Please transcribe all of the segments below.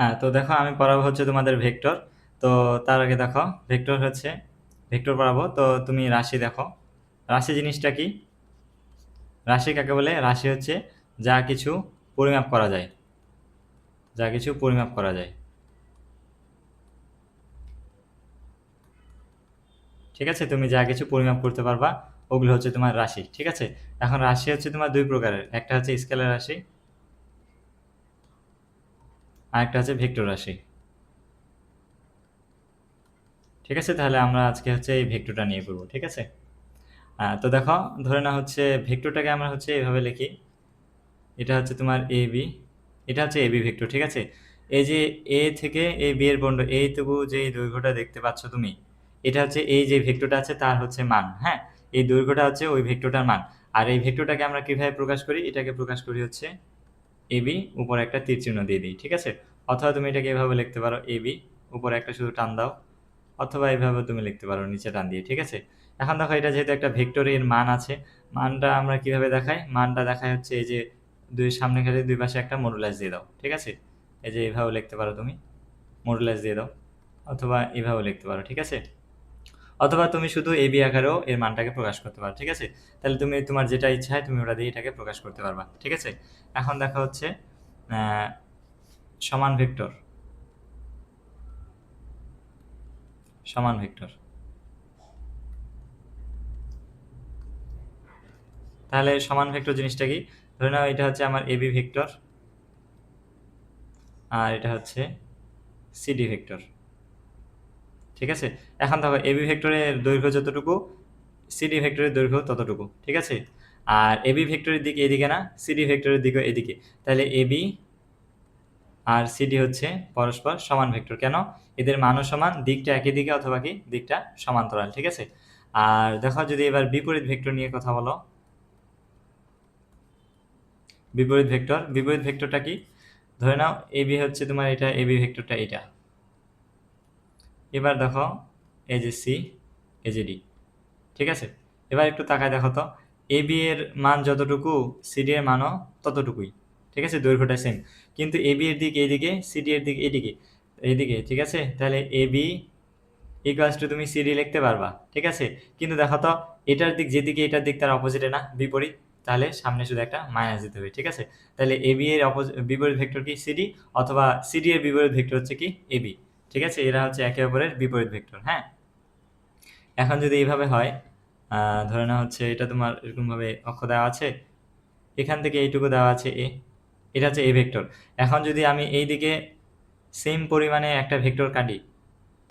হ্যাঁ, তো দেখো আমি পড়াবো হচ্ছে তোমাদের ভেক্টর। তো তার আগে দেখো ভেক্টর পড়াবো। তো তুমি রাশি দেখো। রাশি জিনিসটা কি? রাশি কাকে বলে? রাশি হচ্ছে যা কিছু পরিমাপ করা যায়, যা কিছু পরিমাপ করা যায়। ঠিক আছে, তুমি যা কিছু পরিমাপ করতে পারবা ওগুলো হচ্ছে তোমার রাশি। ঠিক আছে, এখন রাশি হচ্ছে তোমার দুই প্রকারের, একটা হচ্ছে স্কেলার রাশি আর একটা হচ্ছে ভেক্টর রাশি। ঠিক আছে, তাহলে আমরা আজকে হচ্ছে এই ভেক্টরটা নিয়ে পড়বো। ঠিক আছে, তো দেখো, ধরে না হচ্ছে ভেক্টরটাকে আমরা হচ্ছে এভাবে লিখি। এটা হচ্ছে তোমার এ বি, এটা হচ্ছে এ বি ভেক্টর। ঠিক আছে, এই যে এ থেকে এই বি এর বন্ড, এইটুকু যে এই দৈর্ঘ্যটা দেখতে পাচ্ছ তুমি, এটা হচ্ছে এই যে ভেক্টরটা আছে তার হচ্ছে মান। হ্যাঁ, এই দৈর্ঘ্যটা হচ্ছে ওই ভেক্টরটার মান। আর এই ভেক্টরটাকে আমরা কিভাবে প্রকাশ করি? এটাকে প্রকাশ করি হচ্ছে এ বি, উপরে একটা তীর চিহ্ন দিয়ে দিই। ঠিক আছে, অথবা তুমি এটাকে এভাবে লিখতে পারো, এ বি উপরে একটা শুধু টান দাও, অথবা এইভাবে তুমি লিখতে পারো নিচে টান দিয়ে। ঠিক আছে, এখন দেখো এটা যেহেতু একটা ভেক্টরের মান আছে, মানটা আমরা কিভাবে দেখাই? মানটা দেখায় হচ্ছে এই যে দুই সামনে খালি দুই পাশে একটা মডুলাস দিয়ে দাও। ঠিক আছে, এই যে এইভাবে লিখতে পারো তুমি, মডুলাস দিয়ে দাও, অথবা এইভাবে লিখতে পারো। ঠিক আছে, অথবা তুমি শুধু এ বি আকারেও এর মানটাকে প্রকাশ করতে পারো। ঠিক আছে, তাহলে তুমি তোমার যেটা ইচ্ছা হয় তুমি ওটা দিয়ে এটাকে প্রকাশ করতে পারবা। ঠিক আছে, এখন দেখা হচ্ছে আহ, সমান ভেক্টর, সমান ভেক্টর। তাহলে সমান ভেক্টর জিনিসটা কি? ধরে নাও এটা হচ্ছে আমার এবি ভেক্টর, আর এটা হচ্ছে সিডি ভেক্টর। ঠিক আছে, এখন দেখো এবি ভেক্টরের দৈর্ঘ্য যতটুকু, সিডি ভেক্টরের দৈর্ঘ্য ততটুকু। ঠিক আছে, আর এবি ভেক্টরের দিকে এদিকে না, সিডি ভেক্টরের দিকে এদিকে। তাহলে এবি আর সিডি হচ্ছে পরস্পর সমান ভেক্টর। কেন? এদের মানও সমান, দিকটা একই দিকে, অথবা কি দিকটা সমান্তরাল। ঠিক আছে, আর দেখো যদি এবার বিপরীত ভেক্টর নিয়ে কথা বলো, বিপরীত ভেক্টরটা কি? ধরে নাও এবি হচ্ছে তোমার এটা, এবি ভেক্টরটা এটা। এবার দেখো এই যে সি, এই যে ডি। ঠিক আছে, এবার একটু তাকায় দেখো তো, এ বি এর মান যতটুকু সিডি এর মানও ততটুকুই। ঠিক আছে, দৈর্ঘ্যটা সেম, কিন্তু এ বি এর দিক এইদিকে, সিডি এর দিক এইদিকে, এইদিকে। ঠিক আছে, তাহলে এ বি ইকুয়ালস টু তুমি সিডি লিখতে পারবা। ঠিক আছে, কিন্তু দেখো তো এটার দিক যেদিকে, এটার দিক তার অপোজিটে না, বিপরীত। তাহলে সামনে শুধু একটা মাইনাস দিতে হবে। ঠিক আছে, তাহলে এ বি এর বিপরীত ভেক্টর কি? সিডি, অথবা সিডি এর বিপরীত ভেক্টর হচ্ছে কি? A B. ঠিক আছে, এরা হচ্ছে একে অপরের বিপরীত ভেক্টর। হ্যাঁ, এখন যদি এইভাবে হয়, ধরে নেওয়া হচ্ছে এটা তোমার এরকমভাবে অক্ষ দেওয়া আছে, এখান থেকে এইটুকু দেওয়া আছে এ, এটা হচ্ছে এ ভেক্টর। এখন যদি আমি এই দিকে সেম পরিমাণে একটা ভেক্টর কাটি,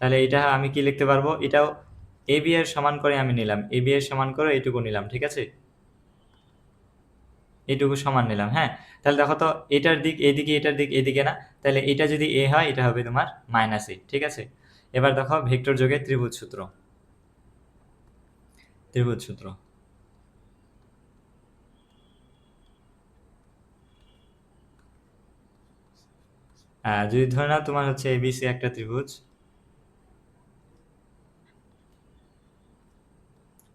তাহলে এটা আমি কি লিখতে পারবো? এটাও এ বি এর সমান করে আমি নিলাম, এ বি এর সমান করে এইটুকু নিলাম। ঠিক আছে, এইটুকু সমান নিলাম। হ্যাঁ, তাহলে দেখো তো এটার দিক এদিকে, এটার দিক এদিকে না, তাহলে এটা যদি এ হয় এটা হবে তোমার মাইনাস এ। ঠিক আছে, এবার দেখো ভেক্টর যোগে ত্রিভুজ সূত্র, ত্রিভুজ সূত্র। যদি ধরে নাও তোমার হচ্ছে এবিসি একটা ত্রিভুজ।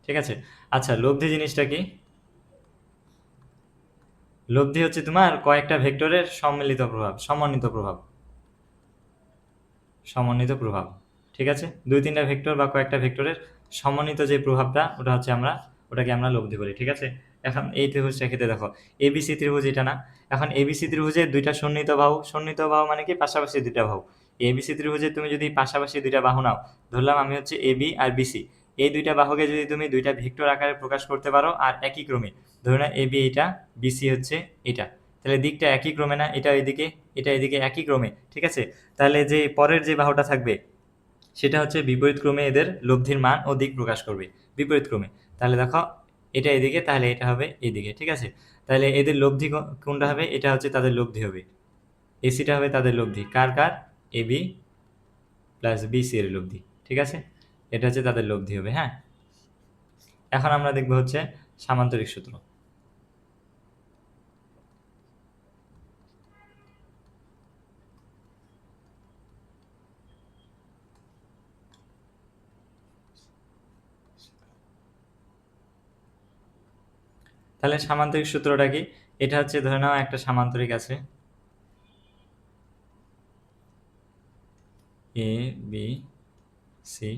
ঠিক আছে, আচ্ছা লব্ধি জিনিসটা কি? লব্ধি হচ্ছে তোমার কয়েকটা ভেক্টরের সম্মিলিত প্রভাব, সমন্বিত প্রভাব, সমন্বিত প্রভাব। ঠিক আছে, দুই তিনটা ভেক্টর বা কয়েকটা ভেক্টরের সমন্বিত যে প্রভাবটা, ওটা হচ্ছে আমরা, ওটাকে আমরা লব্ধি বলি। ঠিক আছে, এখন এই ত্রিভুজটা ক্ষেত্রে দেখো এবিসি ত্রিভুজ এটা না, এখন এবিসি ত্রিভুজের দুইটা সন্নিহিত বাহু, সন্নিহিত বাহু মানে কি? পাশাপাশি দুইটা বাহু। এবিসি ত্রিভুজে তুমি যদি পাশাপাশি দুইটা বাহু নাও, ধরলাম আমি হচ্ছে এবি আর বিসি, এই দুইটা বাহুকে যদি তুমি দুইটা ভেক্টর আকারে প্রকাশ করতে পারো আর একই ক্রমে, ধরে না এবি এটা, বিসি হচ্ছে এটা, তাহলে দিকটা একই ক্রমে না? এটা এদিকে, এটা এদিকে, একই ক্রমে। ঠিক আছে, তাহলে যে পরের যে বাহুটা থাকবে সেটা হচ্ছে বিপরীত ক্রমে এদের লব্ধির মান ও দিক প্রকাশ করবে, বিপরীত ক্রমে। তাহলে দেখো এটা এদিকে, তাহলে এটা হবে এইদিকে। ঠিক আছে, তাহলে এদের লব্ধি কোনটা হবে? এটা হচ্ছে তাদের লব্ধি হবে, এসিটা হবে তাদের লব্ধি। কার কার? এ বি প্লাস বিসি এর লব্ধি। ঠিক আছে, এটা হচ্ছে তাদের লব্ধি হবে। হ্যাঁ, এখন আমরা দেখবো হচ্ছে সামান্তরিক সূত্র। তাহলে সামান্তরিক সূত্রটা কি? এটা হচ্ছে ধরে নাও একটা সামান্তরিক আছে, এ বি সি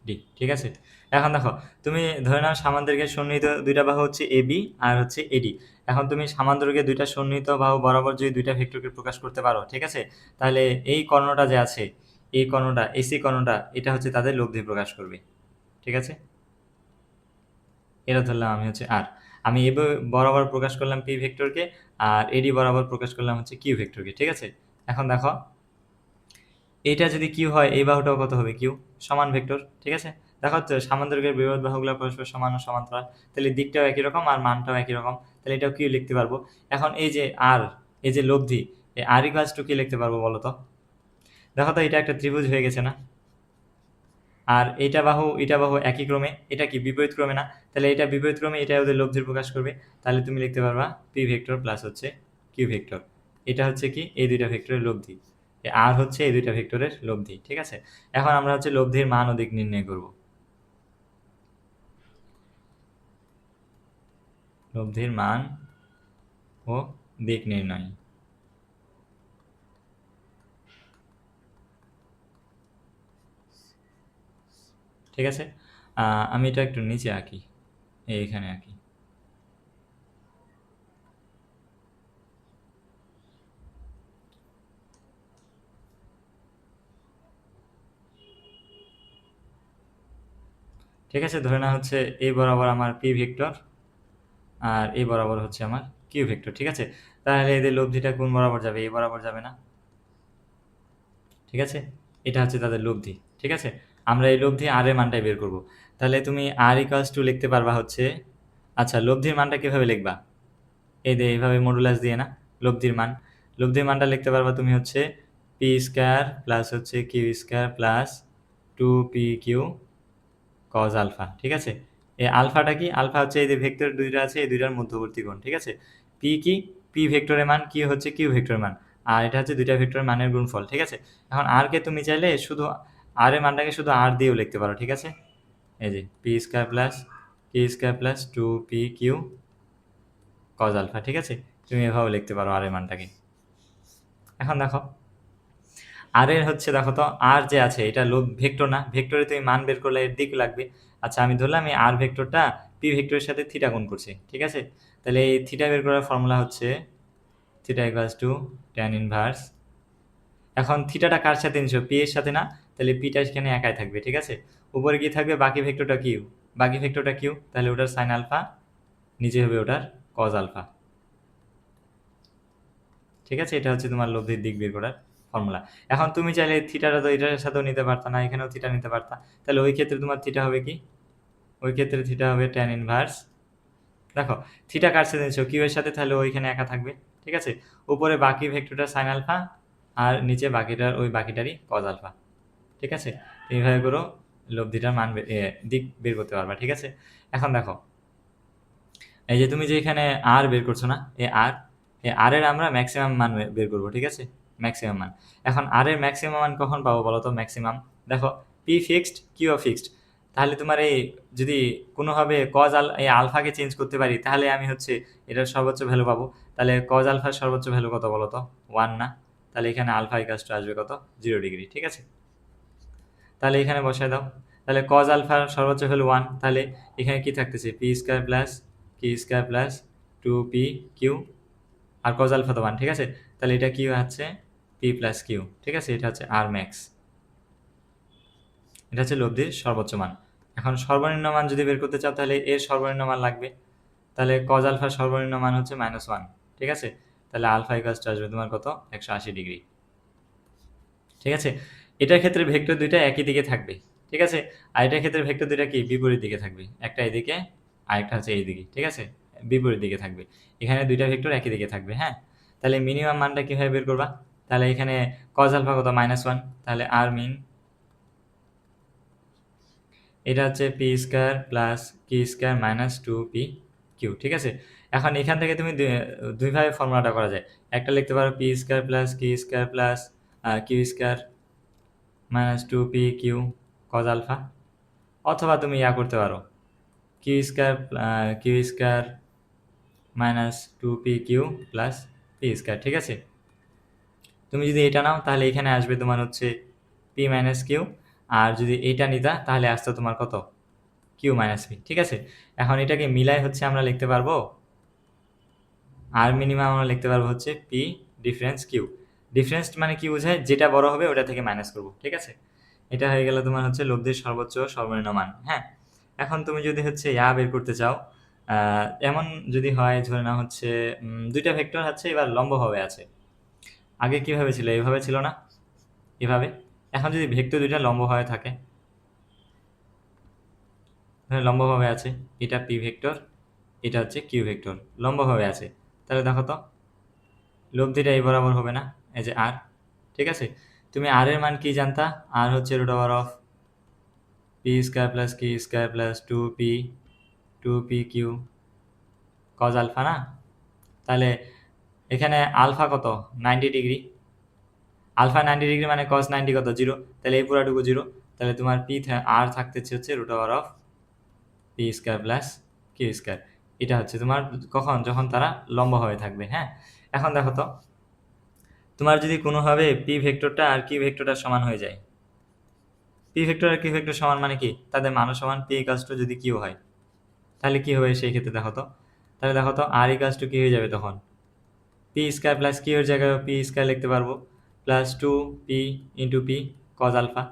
ডি, ঠিক আছে। এখন দেখো, তুমি ধরে নাও সামান্তরিকের সন্নিহিত দুইটা বাহু হচ্ছে এ বি আর হচ্ছে এডি। এখন তুমি সামান্তরিকের দুইটা সন্নিহিত বাহু বরাবর যদি দুইটা ভেক্টরকে প্রকাশ করতে পারো, ঠিক আছে, তাহলে এই কর্ণটা যে আছে, এই কর্ণটা, এসি কর্ণটা, এটা হচ্ছে তাদের লব্ধি প্রকাশ করবে, ঠিক আছে। এটা ধরলাম আমি হচ্ছে আর, আমি এ বরাবর প্রকাশ করলাম পি ভেক্টরকে, আর এডি বরাবর প্রকাশ করলাম হচ্ছে কিউ ভেক্টরকে, ঠিক আছে। এখন দেখো, এইটা যদি কিউ হয়, এই বাহুটাও কত হবে? কিউ, সমান ভেক্টর, ঠিক আছে। দেখো তো সামান্তরিকের বিরোধ বাহুগুলো পরস্পর সমান ও সমান্তরাল, তাহলে দিকটাও একই রকম আর মানটাও একই রকম, তাহলে এটাও কিউ লিখতে পারবো। এখন এই যে আর, এই যে লব্ধি, এই আর ইকুয়ালস টু কি লিখতে পারবো বলো তো? দেখো তো, এটা একটা ত্রিভুজ হয়ে গেছে না? আর এটা বাহু এটা বাহু একই ক্রমে, এটা কি বিপরীত ক্রমে না? তাহলে এটা বিপরীত ক্রমে, এটা ওদের লব্ধির প্রকাশ করবে। তাহলে তুমি লিখতে পারবা পি ভেক্টর প্লাস হচ্ছে কিউ ভেক্টর। এটা হচ্ছে কি এই দুইটা ভেক্টরের লব্ধি, আর হচ্ছে এই দুইটা ভেক্টরের লব্ধি, ঠিক আছে। এখন আমরা হচ্ছে লব্ধির মান ও দিক নির্ণয় করব। লব্ধির মান ও দিক নির্ণয়, ঠিক আছে। আমি এটা একটু নিচে আঁকি, এইখানে আঁকি। ঠিক আছে, ধরে না হচ্ছে এই বরাবর আমার পি ভেক্টর, আর এই বরাবর হচ্ছে আমার কিউ ভেক্টর, ঠিক আছে। তাহলে এদের লব্ধিটা কোন বরাবর যাবে? এই বরাবর যাবে না? ঠিক আছে, এটা হচ্ছে তাদের লব্ধি, ঠিক আছে। আমরা এই লব্ধি আর এর মানটাই বের করব। তাহলে তুমি আর ইকুয়ালস টু লিখতে পারবা হচ্ছে, আচ্ছা লব্ধির মানটা কিভাবে লিখবা? এই যে এইভাবে মডুলাস দিয়ে না, লব্ধির মান, লব্ধির মানটা লিখতে পারবা তুমি হচ্ছে পি স্কোয়ার প্লাস হচ্ছে Q square plus 2p/q cos alpha, ঠিক আছে। এই আলফাটা কি? আলফা হচ্ছে এই যে ভেক্টর দুইটা আছে, এই দুইটার মধ্যবর্তী কোণ, ঠিক আছে। পি কি? পি ভেক্টরের মান, কি হচ্ছে কিউ ভেক্টরের মান, আর এটা হচ্ছে দুইটা ভেক্টরের মানের গুণফল, ঠিক আছে। এখন আর কে তুমি চাইলে শুধু আর এর মানটাকে শুধু আর দিয়েও লিখতে পারো, ঠিক আছে। এই যে P square plus Q square plus 2p/q cos alpha, ঠিক আছে। তুমি এভাবে লিখতে পারো আর এর মানটাকে। এখন দেখো, আর এর হচ্ছে, দেখো তো আর যে আছে এটা লোভ ভেক্টর না, ভেক্টরে তুমি মান বের করলে এর দিক লাগবে। আচ্ছা আমি ধরলাম এই আর ভেক্টরটা পি ভেক্টরের সাথে থিটা কোণ করছে, ঠিক আছে। তাহলে এই থিটা বের করার ফর্মুলা হচ্ছে theta equals to tan inverse, এখন থিটাটা কার সাথে নিচ্ছ? পি এর সাথে না, তাহলে পিটা এখানে একাই থাকবে, ঠিক আছে। উপরে কি থাকবে? বাকি ভেক্টরটা কিউ, বাকি ভেক্টরটা কিউ, তাহলে ওটার সাইন আলফা, নিচে হবে ওটার কজ আলফা, ঠিক আছে। এটা হচ্ছে তোমার লব্ধির দিক বের করার ফর্মুলা। এখন তুমি চাইলে থিটাটা তো এটার সাথেও নিতে পারতা না, এখানেও থিটা নিতে পারতা, তাহলে ওই ক্ষেত্রে তোমার থিটা হবে কি? ওই ক্ষেত্রে থিটা হবে ট্যান ইনভার্স, দেখো থিটা কার সাথে নিচ্ছ? কিউ এর সাথে, তাহলে ওইখানে একা থাকবে, ঠিক আছে। উপরে বাকি ভেক্টরটা সাইন আলফা, আর নিচে বাকিটার ওই বাকিটারই কজ আলফা, ঠিক আছে। এইভাবে করো লব্ধিটার মান দিক বের করতে পারবা, ঠিক আছে। এখন দেখো, এই যে তুমি যে এখানে আর বের করছো না, এই আর এর আমরা ম্যাক্সিমাম মান বের করবো, ঠিক আছে, ম্যাক্সিমাম মান। এখন আর এর ম্যাক্সিমাম মান কখন পাবো বলো তো? ম্যাক্সিমাম, দেখো পি ফিক্সড কিউ ফিক্সড, তাহলে তোমার এই যদি কোনোভাবে এই আলফাকে চেঞ্জ করতে পারি, তাহলে আমি হচ্ছে এটার সর্বোচ্চ ভ্যালু পাবো। তাহলে কজ আলফার সর্বোচ্চ ভ্যালু কত বলো তো? 1 না? তাহলে এখানে আলফা ইকাস টু আসবে কত? 0 ডিগ্রি, ঠিক আছে। তাহলে এখানে বসায় দাও, তাহলে কজ আলফার সর্বোচ্চ ভ্যালু 1, তাহলে এখানে কি থাকতেছে? P square plus Q square plus 2p/q, আর কজ আলফা তো 1, ঠিক আছে। তাহলে এটা কি হচ্ছে? পি প্লাস কিউ, ঠিক আছে। এটা হচ্ছে আর ম্যাক্স, এটা হচ্ছে লব্ধির সর্বোচ্চ মান। এখন সর্বনিম্ন মান যদি বের করতে চাও, তাহলে এর সর্বনিম্ন মান লাগবে। তাহলে কজ আলফার সর্বনিম্ন মান হচ্ছে -1, ঠিক আছে। তাহলে আলফা ইকাস টু আসবে তোমার কত? 180 ডিগ্রি, ঠিক আছে। এটার ক্ষেত্রে ভেক্টর দুইটা একই দিকে থাকবে, ঠিক আছে। আর এটার ক্ষেত্রে ভেক্টর দুইটা কি বিপরীত দিকে থাকবে, একটা এদিকে আর একটা হচ্ছে এইদিকে, ঠিক আছে, বিপরীত দিকে থাকবে। এখানে দুইটা ভেক্টর একই দিকে থাকবে, হ্যাঁ। তাহলে মিনিমাম মানটা কিভাবে বের করবা? তাহলে এখানে কজ আলফা কত? -1, তাহলে আর মিন, এটা হচ্ছে P square plus Q square minus 2p/q, ঠিক আছে। এখন এখান থেকে তুমি দুইভাবে ফর্মুলাটা করা যায়। একটা লিখতে পারো P square plus Q square plus Q square -2p/q cos alpha, অথবা তুমি ইয়া করতে পারো Q square -2p/q plus P square, ঠিক আছে। তুমি যদি এটা নাও, তাহলে এখানে আসবে তোমার হচ্ছে পি মাইনাস কিউ, আর যদি এইটা নিতা তাহলে আসতো তোমার কত, কিউ মাইনাস পি। ঠিক আছে, এখন এটাকে মিলাই হচ্ছে আমরা লিখতে পারবো আর মিনিমাম আমরা লিখতে পারবো হচ্ছে পি ডিফারেন্স কিউ। ডিফারেন্স মানে কি বোঝায়, যেটা বড় হবে ওটা থেকে মাইনাস করবো। ঠিক আছে, এটা হয়ে গেল তোমার হচ্ছে লব্ধির সর্বোচ্চ সর্বনিম্ন মান। হ্যাঁ, এখন তুমি যদি হচ্ছে বের করতে চাও, এমন যদি হয় ধরে নাও হচ্ছে দুইটা ভেক্টর আছে, এবার লম্বভাবে আছে। আগে কিভাবে ছিল, এইভাবে ছিল না, এভাবে। এখন যদি ভেক্টর দুইটা লম্বভাবে থাকে, লম্বভাবে আছে, এটা পি ভেক্টর, এটা হচ্ছে কিউ ভেক্টর, লম্বভাবে আছে, তাহলে দেখো তো লব্ধিটা এই বরাবর হবে না, এই যে আর। ঠিক আছে, তুমি আর এর মান কি জানতা, আর হচ্ছে root over of P square plus Q square plus two P Q cos alpha না। তাহলে এখানে আলফা কত, 90 ডিগ্রি। আলফা 90 ডিগ্রি মানে কস 90 কত, 0। তাহলে এই পুরাটুকু 0। তাহলে তোমার পি আর থাকতেছে হচ্ছে root over of P square plus Q square. এটা হচ্ছে তোমার কখন, যখন তারা লম্বভাবে থাকবে। হ্যাঁ, এখন দেখো তো তোমার যদি কোনোভাবে পি ভেক্টরটা আর কিউ ভেক্টরটা সমান হয়ে যায়, পি ভেক্টর আর কিউ ভেক্টর সমান মানে কি, তাদের মানও সমান, পি ইকালস টু যদি কিউ হয়, তাহলে কি হবে সেই ক্ষেত্রে দেখো তো, তাহলে দেখো তো আর ইকালস টু কি হয়ে যাবে তখন, পি স্কোয়ার প্লাস কিউ এর জায়গায় পি স্কোয়ার লিখতে পারবো, plus 2p into P cos alpha.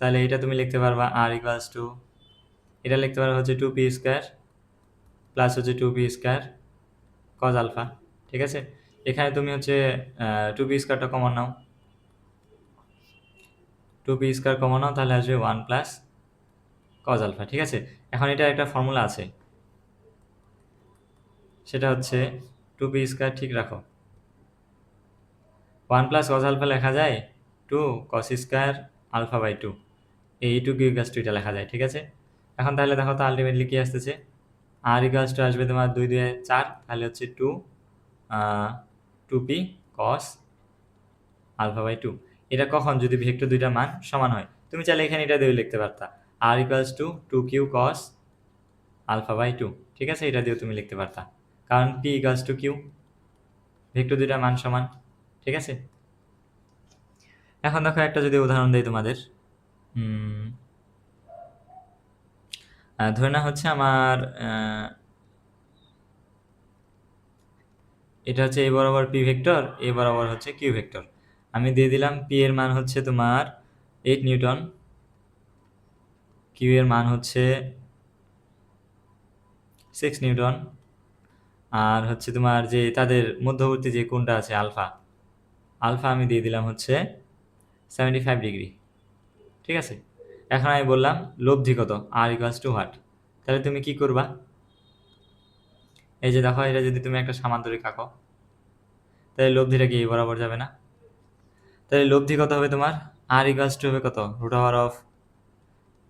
তাহলে এটা তুমি লিখতে পারবা আর ইকালস টু, এটা লিখতে পারবা হচ্ছে 2p স্কোয়ার প্লাস হচ্ছে 2p স্কোয়ার কজ আলফা। ঠিক আছে, এখানে তুমি হচ্ছে 2p স্কোয়ারটা কমন নাও, 2p স্কোয়ার কমন নাও, তাহলে আসবে 1 প্লাস কজ আলফা। ঠিক আছে, এখন এটা একটা ফর্মুলা আছে, সেটা হচ্ছে 2p স্কোয়ার, ঠিক রাখো, 1 প্লাস কজ আলফা লেখা যায় 2 কস স্কোয়ার আলফা বাই 2, এই 2 কিউ ইকালস টু এটা লেখা যায়। ঠিক আছে, এখন তাহলে দেখো তো আলটিমেটলি কি আসতেছে, আর ইকালস টু আসবে তোমার 2 2 4, তাহলে হচ্ছে 2p কস আলফা বাই 2। এটা কখন, যদি ভেক্টর দুইটা মান সমান হয়। তুমি চাইলে এখানে এটা দিয়ে লিখতে পারতা R equals to 2q cos alpha by 2। ঠিক আছে, এটা দিয়েও তুমি লিখতে পারতা, কারণ p equals to Q, vector দুইটা মান সমান। ঠিক আছে, এখন দেখো একটা যদি উদাহরণ দেই তোমাদের, ধরে না হচ্ছে আমার এটা হচ্ছে এ বরাবর পি ভেক্টর, এ বরাবর হচ্ছে কিউ ভেক্টর। আমি দিয়ে দিলাম পি এর মান হচ্ছে তোমার 8 নিউটন, কিউ এর মান হচ্ছে 6 নিউটন, আর হচ্ছে তোমার যে তাদের মধ্যবর্তী যে কোণটা আছে আলফা, আলফা আমি দিয়ে দিলাম হচ্ছে 75 ডিগ্রি। ঠিক আছে, এখন আমি বললাম লব্ধি কত, আর ইকুয়ালস টু হোয়াট। তাহলে তুমি কি করবা, এই যে দেখো এটা যদি তুমি একটা সামান্তরিক আঁকো, তাহলে লব্ধিটা কি এই বরাবর যাবে না, তাহলে লব্ধি কত হবে তোমার, আর ইকুয়ালস টু হবে কত, root over of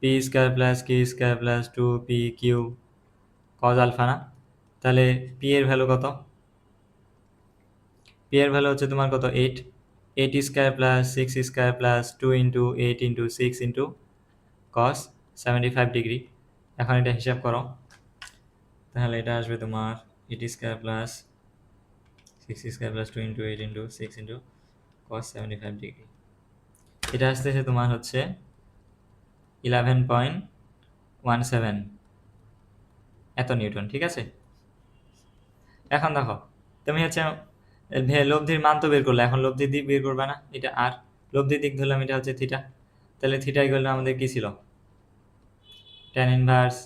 P square plus Q square plus 2p Q cos alpha না। তাহলে পি এর ভ্যালু কত, পি এর ভ্যালু হচ্ছে তোমার কত, 8, 8 square plus 6 square plus 2 into 8 into 6 into cos 75 degree. এখন এটা হিসাব করো, তাহলে এটা আসবে তোমার 8 square plus 6 square plus 2 into 8 into 6 into cos 75 degree. এটা আসতেছে তোমার হচ্ছে 11.17 এত নিউটন। ঠিক আছে, এখন দেখো তুমি হচ্ছে লব্ধির মান তো বের করলে, এখন লব্ধির দিক বের করবে না, এটা আর লব্ধির দিক ধরলাম, এটা হচ্ছে থিটা। তাহলে থিটা ইকুয়াল টু আমাদের কি ছিল, ট্যান ইনভার্স,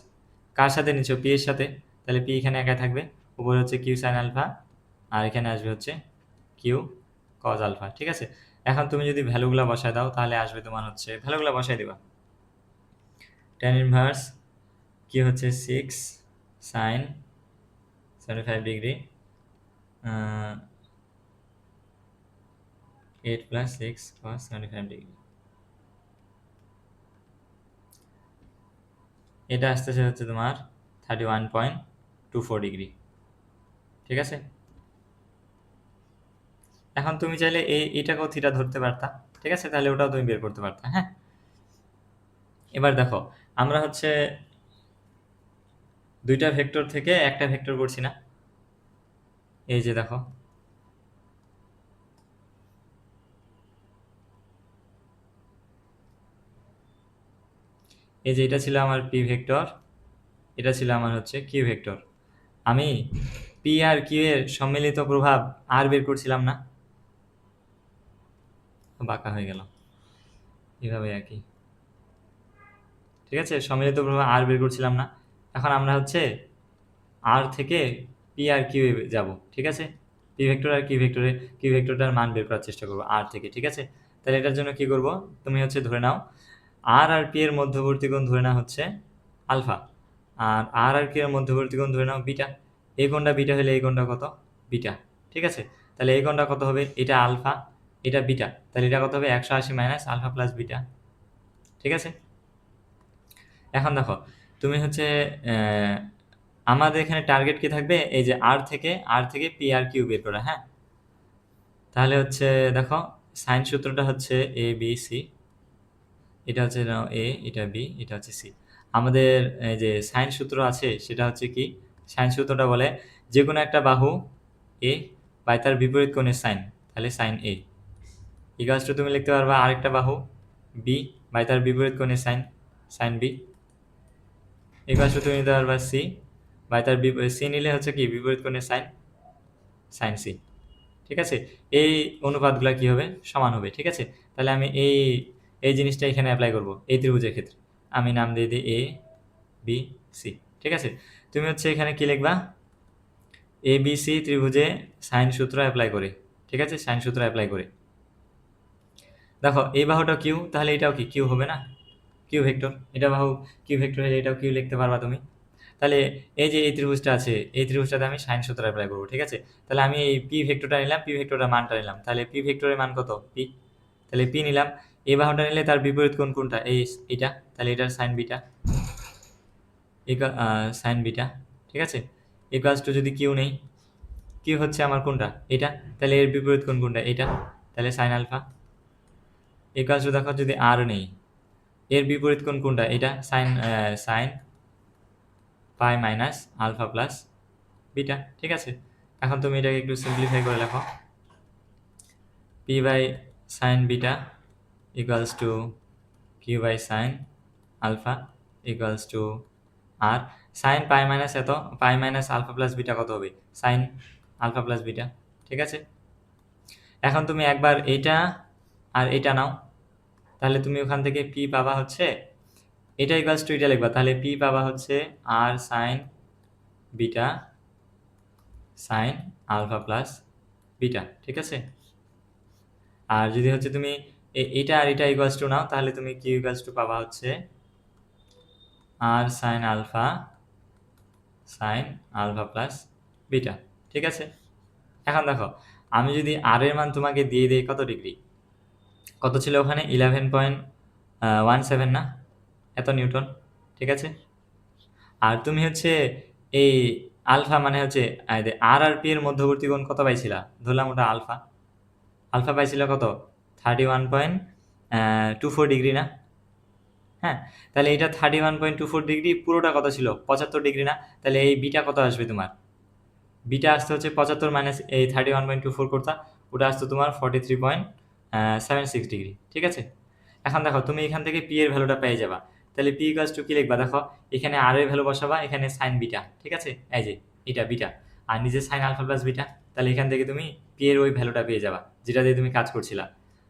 কার সাথে নিচ্ছ, পি এর সাথে, তাহলে পি এখানে একাই থাকবে, উপরে হচ্ছে কিউ সাইন আলফা, আর এখানে আসবে হচ্ছে কিউ কজ আলফা। ঠিক আছে, এখন তুমি যদি ভ্যালুগুলো বসায় দাও তাহলে আসবে তোমার হচ্ছে, ভ্যালুগুলো বসায় দিবা, ট্যান ইনভার্স কি হচ্ছে 6 সাইন 75 ডিগ্রি 8 প্লাস 6 কস 75 ডিগ্রি, এটা আসতেছে হচ্ছে তোমার 31.24 ডিগ্রি। ঠিক আছে, এখন তুমি চাইলে এটাকেও থিটা ধরতে পারতা। ঠিক আছে, তাহলে ওটাও তুমি বের করতে পারতা। হ্যাঁ, এবার দেখো আমরা হচ্ছে দুইটা ভেক্টর থেকে একটা ভেক্টর করছি না, এই যে দেখো এই যে এটা ছিল আমার পি ভেক্টর, এটা ছিল আমার হচ্ছে কিউ ভেক্টর। আমি পি আর কিউ এর সম্মিলিত প্রভাব আর বের করছিলাম না, বাঁকা হয়ে গেল এভাবে আর কি। ঠিক আছে, সম্মিলিত প্রভাব আর বের করছিলাম না। এখন আমরা হচ্ছে আর থেকে পি আর কিউ এ যাব। ঠিক আছে, পি ভেক্টর আর কিউ ভেক্টরটার মান বের করার চেষ্টা করবো আর থেকে। ঠিক আছে, তাহলে এটার জন্য কি করব, তুমি হচ্ছে ধরে নাও আর পি এর মধ্যবর্তী কোণ ধরে নাও হচ্ছে আলফা, আর কিউ এর মধ্যবর্তী কোণ ধরে নাও বিটা। এই কোণটা বিটা হলে এই কোণটা কত, বিটা। ঠিক আছে, তাহলে এই কোণটা কত হবে, এটা আলফা এটা বিটা, তাহলে এটা কত হবে 180 মাইনাস আলফা প্লাস বিটা। ঠিক আছে, এখন দেখো তুমি হচ্ছে আহ, আমাদের এখানে টার্গেট কি থাকবে, এই যে আর থেকে পি আর কিউ বের করা। হ্যাঁ, তাহলে হচ্ছে দেখো সাইন সূত্রটা হচ্ছে এ বি সি, এটা হচ্ছে নাও এ, এটা বি, এটা হচ্ছে সি। আমাদের এই যে সাইন সূত্র আছে সেটা হচ্ছে কি, সাইন সূত্রটা বলে যে কোনো একটা বাহু এ বাই তার বিপরীত কোণের সাইন, তাহলে সাইন এ ইকুয়ালস টু তুমি লিখতে পারবা আরেকটা বাহু বি বাই তার বিপরীত কোণের sine, sine B equals to তুমি নিতে পারবা সি বাই তার সি নিলে হচ্ছে কি বিপরীত কোণের সাইন, সাইন সি। ঠিক আছে, এই অনুপাতগুলো কি হবে, সমান হবে। ঠিক আছে, তাহলে আমি এই এই জিনিসটা এখানে অ্যাপ্লাই করব এই ত্রিভুজের ক্ষেত্রে। আমি নাম দিয়ে দিই এ বি সি। ঠিক আছে, তুমি হচ্ছে এখানে কি লিখবা, এ বি সি ত্রিভুজে সাইন সূত্র অ্যাপ্লাই করে। ঠিক আছে, সাইন সূত্র অ্যাপ্লাই করে দেখো এই বাহুটা কিউ, তাহলে এটাও কি কিউ হবে না, কিউ ভেক্টর, এটা বাহু কিউ ভেক্টর হলে এটাও কিউ লিখতে পারবা তুমি। তাহলে এই যে এই ত্রিভুজটা আছে এই ত্রিভুজটাতে আমি সাইন সূত্র অ্যাপ্লাই করবো। ঠিক আছে, তাহলে আমি এই পি ভেক্টরটা নিলাম, পি ভেক্টরটার মানটা নিলাম, তাহলে পি ভেক্টরের মান কত পি, তাহলে পি নিলাম। এই বাহুটা নিলে তার বিপরীত কোণ কোনটা, এই এটা, তাহলে এটার সাইন বিটা সাইন বিটা। ঠিক আছে, ইকুয়ালস টু যদি কিউ নেই, কিউ হচ্ছে আমার কোনটা এটা, তাহলে এর বিপরীত কোণ কোনটা এটা, তাহলে সাইন আলফা। ইকুয়ালস টু দেখো যদি আর নেই, এর বিপরীত কোণ কোনটা এটা, sine sine pi minus alpha plus beta. ঠিক আছে, এখন তুমি এটাকে একটু সিম্পলিফাই করে লেখো, P by sine beta equals to Q by sine alpha equals to R sine pi minus এত, pi minus alpha plus beta কত হবে, সাইন আলফা প্লাস বিটা। ঠিক আছে, এখন তুমি একবার এইটা আর এটা নাও, তাহলে তুমি ওখান থেকে পি পাবা হচ্ছে এটা ইকুয়ালস টু এটা লিখবা, তাহলে পি পাবা হচ্ছে R sine beta sine alpha plus beta. ঠিক আছে, আর যদি হচ্ছে তুমি এটা আর এটা ইকুয়ালস টু নাও, তাহলে তুমি কিউ ইকুয়ালস টু পাবা হচ্ছে R sign alpha plus beta. ঠিক আছে, এখন দেখো আমি যদি আর এর মান তোমাকে দিয়ে দিই কত ডিগ্রি, কত ছিল ওখানে 11.17 না, এত নিউটন। ঠিক আছে, আর তুমি হচ্ছে এই আলফা মানে হচ্ছে আর পি এর মধ্যবর্তী কোণ কত পাইছিলা, ধরলাম ওটা আলফা, আলফা পাইছিল কত 31.24 ডিগ্রি না। হ্যাঁ, তাহলে এটা 31.24 ডিগ্রি, পুরোটা কত ছিল 75 ডিগ্রি না, তাহলে এই বিটা কত আসবে তোমার, বিটা আসতে হচ্ছে 75 মাইনাস এই 31.24 করতা, ওটা আসতো তোমার 43.76 ডিগ্রি। ঠিক আছে, এখন দেখো তুমি এখান থেকে পি এর ভ্যালুটা পেয়ে যাবা, তাহলে পি ইকুয়ালস টু কি লিখবা দেখো, এখানে আর এর ভ্যালু বসাবা, এখানে সাইন বিটা। ঠিক আছে, এই যে এটা বিটা আর নিজে সাইন আলফা প্লাস বিটা, তাহলে এখান থেকে তুমি পি এর ওই ভ্যালুটা পেয়ে যাবা যেটা দিয়ে তুমি কাজ করছিলা।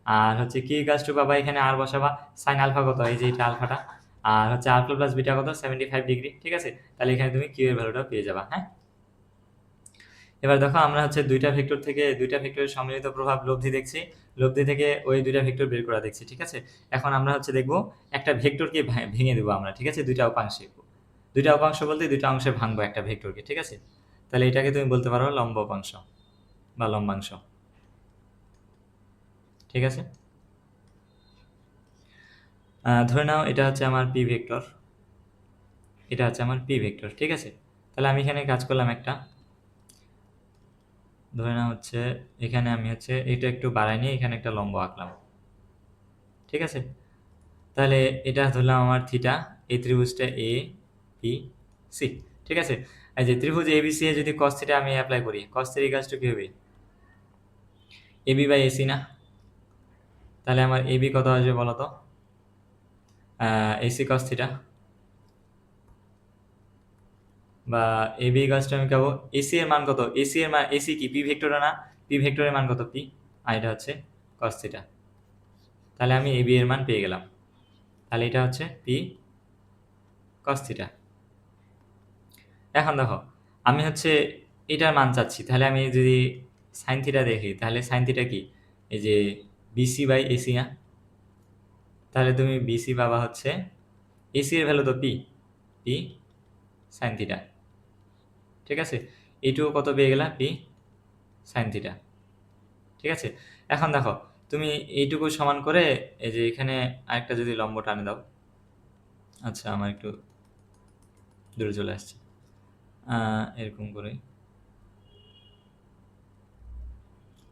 আর হচ্ছে কি ইকুয়ালস টু পাবা, এখানে আর বসাবা, সাইন আলফা কত, এই যে এটা আলফাটা, আর হচ্ছে আলফা প্লাস বিটা কত 75 ডিগ্রি। ঠিক আছে, তাহলে এখানে তুমি কিউ এর ভ্যালুটা পেয়ে যাবা। হ্যাঁ, এবার দেখো আমরা হচ্ছে দুইটা ভেক্টর থেকে দুইটা ভেক্টরের সম্মিলিত প্রভাব লব্ধি দেখছি, লব্ধি থেকে ওই দুইটা ভেক্টর বের করা দেখছি। ঠিক আছে, এখন আমরা হচ্ছে দেখবো একটা ভেক্টরকে ভেঙে দেবো আমরা। ঠিক আছে, দুইটা উপাংশে, দুইটা উপাংশ বলতে দুইটা অংশে ভাঙবো একটা ভেক্টরকে। ঠিক আছে, তাহলে এটাকে তুমি বলতে পারো লম্ব উপাংশ বা লম্বাংশ। ঠিক আছে, ধরে নাও এটা হচ্ছে আমার পি ভেক্টর, এটা হচ্ছে আমার পি ভেক্টর। ঠিক আছে, তাহলে আমি এখানে কাজ করলাম একটা, ধরে নাও হচ্ছে এখানে আমি হচ্ছে এটা একটু বাড়াই নিয়ে এখানে একটা লম্ব আঁকলাম। ঠিক আছে, তাহলে এটা ধরলাম আমার থিটা, এই ত্রিভুজটা এ বি সি। ঠিক আছে, এই যে ত্রিভুজ এ বি সি এ যদি কস থিটা আমি অ্যাপ্লাই করি, কস থ্রি ইকুয়ালস কি হবে, এ বি বাই এসি না, তাহলে আমার এ বি কত আসবে বলো তো, এসি কস থিটা, বা এবি ইকুয়ালস টু আমি পাবো এসি এর মান কত, এসি এর মান, এসি কি পি ভেক্টর না, পি ভেক্টরের মান কত পি, আর এটা হচ্ছে কস থিটা। তাহলে আমি এবি এর মান পেয়ে গেলাম। তাহলে এটা হচ্ছে পি কস থিটা। এখন দেখো আমি হচ্ছে এটার মান চাচ্ছি, তাহলে আমি যদি সাইন থিটা দেখি, তাহলে সাইন থিটা কি, এই যে বিসি বাই এসি না, তাহলে তুমি বিসি পাবা হচ্ছে, এসি এর ভ্যালু তো পি, পি সাইন থিটা, ঠিক আছে। এইটুকু কত পেয়ে গেলা, পি সাইন থিটা, ঠিক আছে। এখন দেখো তুমি এইটুকু সমান করে এই যে এখানে আরেকটা যদি লম্ব টানে দাও, আচ্ছা আমার একটু দূরে চলে আসছে, এরকম করে,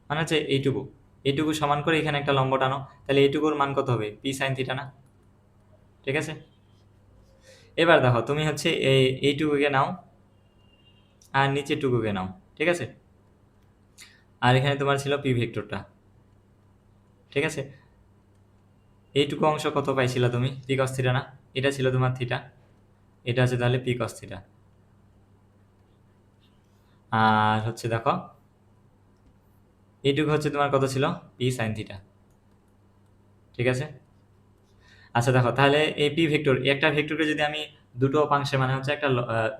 মানে হচ্ছে এইটুকু, এইটুকু সমান করে এখানে একটা লম্ব টানো, তাহলে এইটুকুর মান কত হবে, পি সাইন থিটা না, ঠিক আছে। এবার দেখো তুমি হচ্ছে এইটুকুকে নাও আর নিচের টুকুকে নাও, ঠিক আছে। আর এখানে তোমার ছিল পি ভেক্টরটা, ঠিক আছে। এইটুকু অংশ কত পাইছিলা তুমি, পি কস থিটা না, এটা ছিল তোমার থিটা, এটা হচ্ছে তাহলে পি কস থিটা। আর হচ্ছে দেখো এইটুকু হচ্ছে তোমার কত ছিল, পি সাইন থিটা, ঠিক আছে। আচ্ছা দেখো তাহলে এই পি ভেক্টর, একটা ভেক্টরকে যদি আমি দুটো উপাংশে, মানে হচ্ছে একটা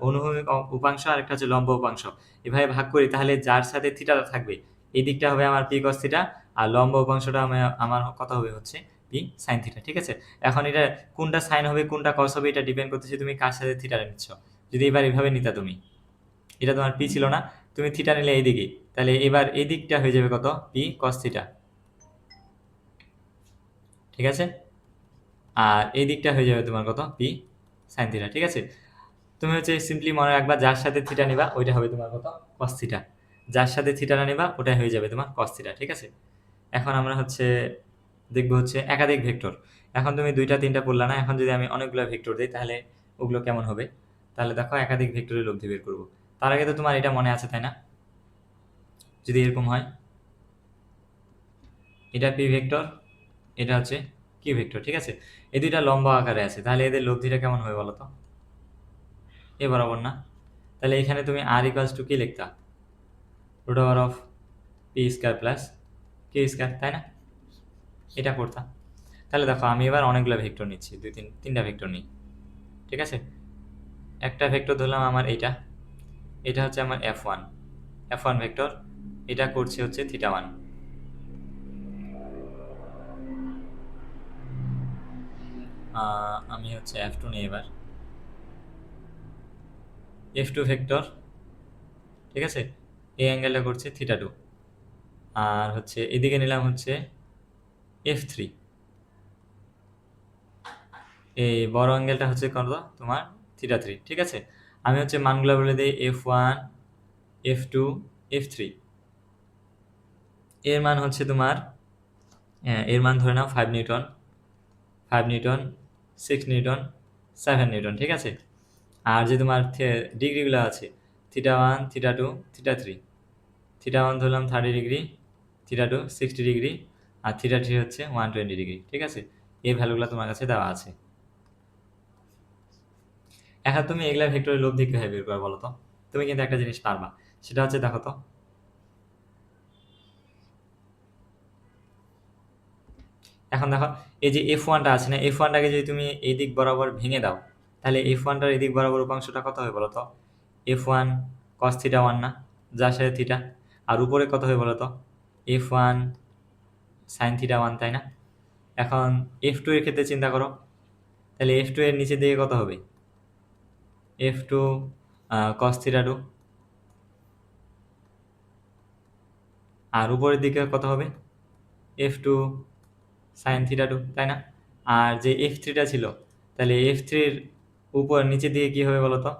অনুভূমিক উপাংশ আর একটা হচ্ছে লম্ব উপাংশ, এভাবে ভাগ করি, তাহলে যার সাথে থিটাটা থাকবে এই দিকটা হবে আমার পি কস থিটা, আর লম্ব উপাংশটা আমার কত হবে হচ্ছে পি সাইন থিটা, ঠিক আছে। এখন এটা কোনটা সাইন হবে কোনটা কস হবে এটা ডিপেন্ড করতেছে তুমি কার সাথে থিটাটা নিচ্ছ। যদি এবার এভাবে নিতা তুমি, এটা তোমার পি ছিল না, তুমি থিটা নিলে এইদিকে, তাহলে এবার এই দিকটা হয়ে যাবে কত, পি কস থিটা, ঠিক আছে। আর এই দিকটা হয়ে যাবে তোমার কত, পি সাইন থিটা, ঠিক আছে। তুমি হচ্ছে সিম্পলি মনে রাখবা যার সাথে থিটা নিবা ওইটা হবে তোমার কত, কস থিটা, যার সাথে থিটাটা নিবা ওটা হয়ে যাবে তোমার কস থিটা, ঠিক আছে। এখন আমরা হচ্ছে দেখবো হচ্ছে একাধিক ভেক্টর। এখন তুমি দুইটা তিনটা পড়লা না, এখন যদি আমি অনেকগুলো ভেক্টর দিই তাহলে ওগুলো কেমন হবে। তাহলে দেখো একাধিক ভেক্টরের লব্ধি বের করবো। তার আগে তো তোমার এটা মনে আছে তাই না, যদি এরকম হয় এটা পি ভেক্টর, এটা হচ্ছে কিউ ভেক্টর, ঠিক আছে। এই দুইটা লম্বা আকারে আছে, তাহলে এদের লব্ধিটা কেমন হবে বলো তো, এ বরাবর না। তাহলে এখানে তুমি আর ইকুয়ালস টু কি লিখতা, root over of P square plus Q square, তাই না, এটা করতাম। তাহলে দেখো আমি এবার অনেকগুলো ভেক্টর নিচ্ছি, তিনটা ভেক্টর নিই, ঠিক আছে। একটা ভেক্টর ধরলাম আমার এইটা, এটা হচ্ছে আমার এফ ওয়ান ভেক্টর, এটা করছে হচ্ছে থিটা ওয়ান। আমি হচ্ছে এফ টু নিই এবার, এফ টু ভেক্টর, ঠিক আছে, এই অ্যাঙ্গেলটা করছে থিটা টু। আর হচ্ছে এদিকে নিলাম হচ্ছে এফ থ্রি, এই বড় অ্যাঙ্গেলটা হচ্ছে কত তোমার, থিটা থ্রি, ঠিক আছে। আমি হচ্ছে মানগুলো বলে দিই, F one, F two, F three, এর মান হচ্ছে তোমার, এর মান ধরে নাও 5 নিউটন, 5 নিউটন, 6 নিউটন, 7 নিউটন, ঠিক আছে। আর যে তোমার ডিগ্রিগুলো আছে, theta one, theta two, theta three, theta one ধরলাম 30 ডিগ্রি, থিটা টু 60 ডিগ্রি, আর থিটা থ্রি হচ্ছে 120 ডিগ্রি, ঠিক আছে। এই ভ্যালুগুলো তোমার কাছে দেওয়া আছে। এখন তুমি এগুলা ভেক্টরের লব্ধি কীভাবে বের করবে বলো তো, তুমি কিন্তু একটা জিনিস পারবা, সেটা হচ্ছে দেখো তো, এখন দেখো এই যে এফ ওয়ানটা আছে না, এফ ওয়ানটাকে যদি তুমি এই দিক বরাবর ভেঙে দাও, তাহলে এফ ওয়ানটার এই দিক বরাবর উপাংশটা কত হবে বলো তো, F one cos theta one না, যার সাথে থিটা, আর উপরে কত হবে বলো তো, F one sine theta one, তাই না। এখন এফ টু এর ক্ষেত্রে চিন্তা করো, তাহলে এফ টু এর নিচের দিকে কত হবে, F two cos theta two, আর উপরের দিকে কত হবে, F two sine theta two, তাই না। আর যে এফ থ্রিটা ছিল, তাহলে এফ থ্রির উপর নিচের দিকে কী হবে বলো তো,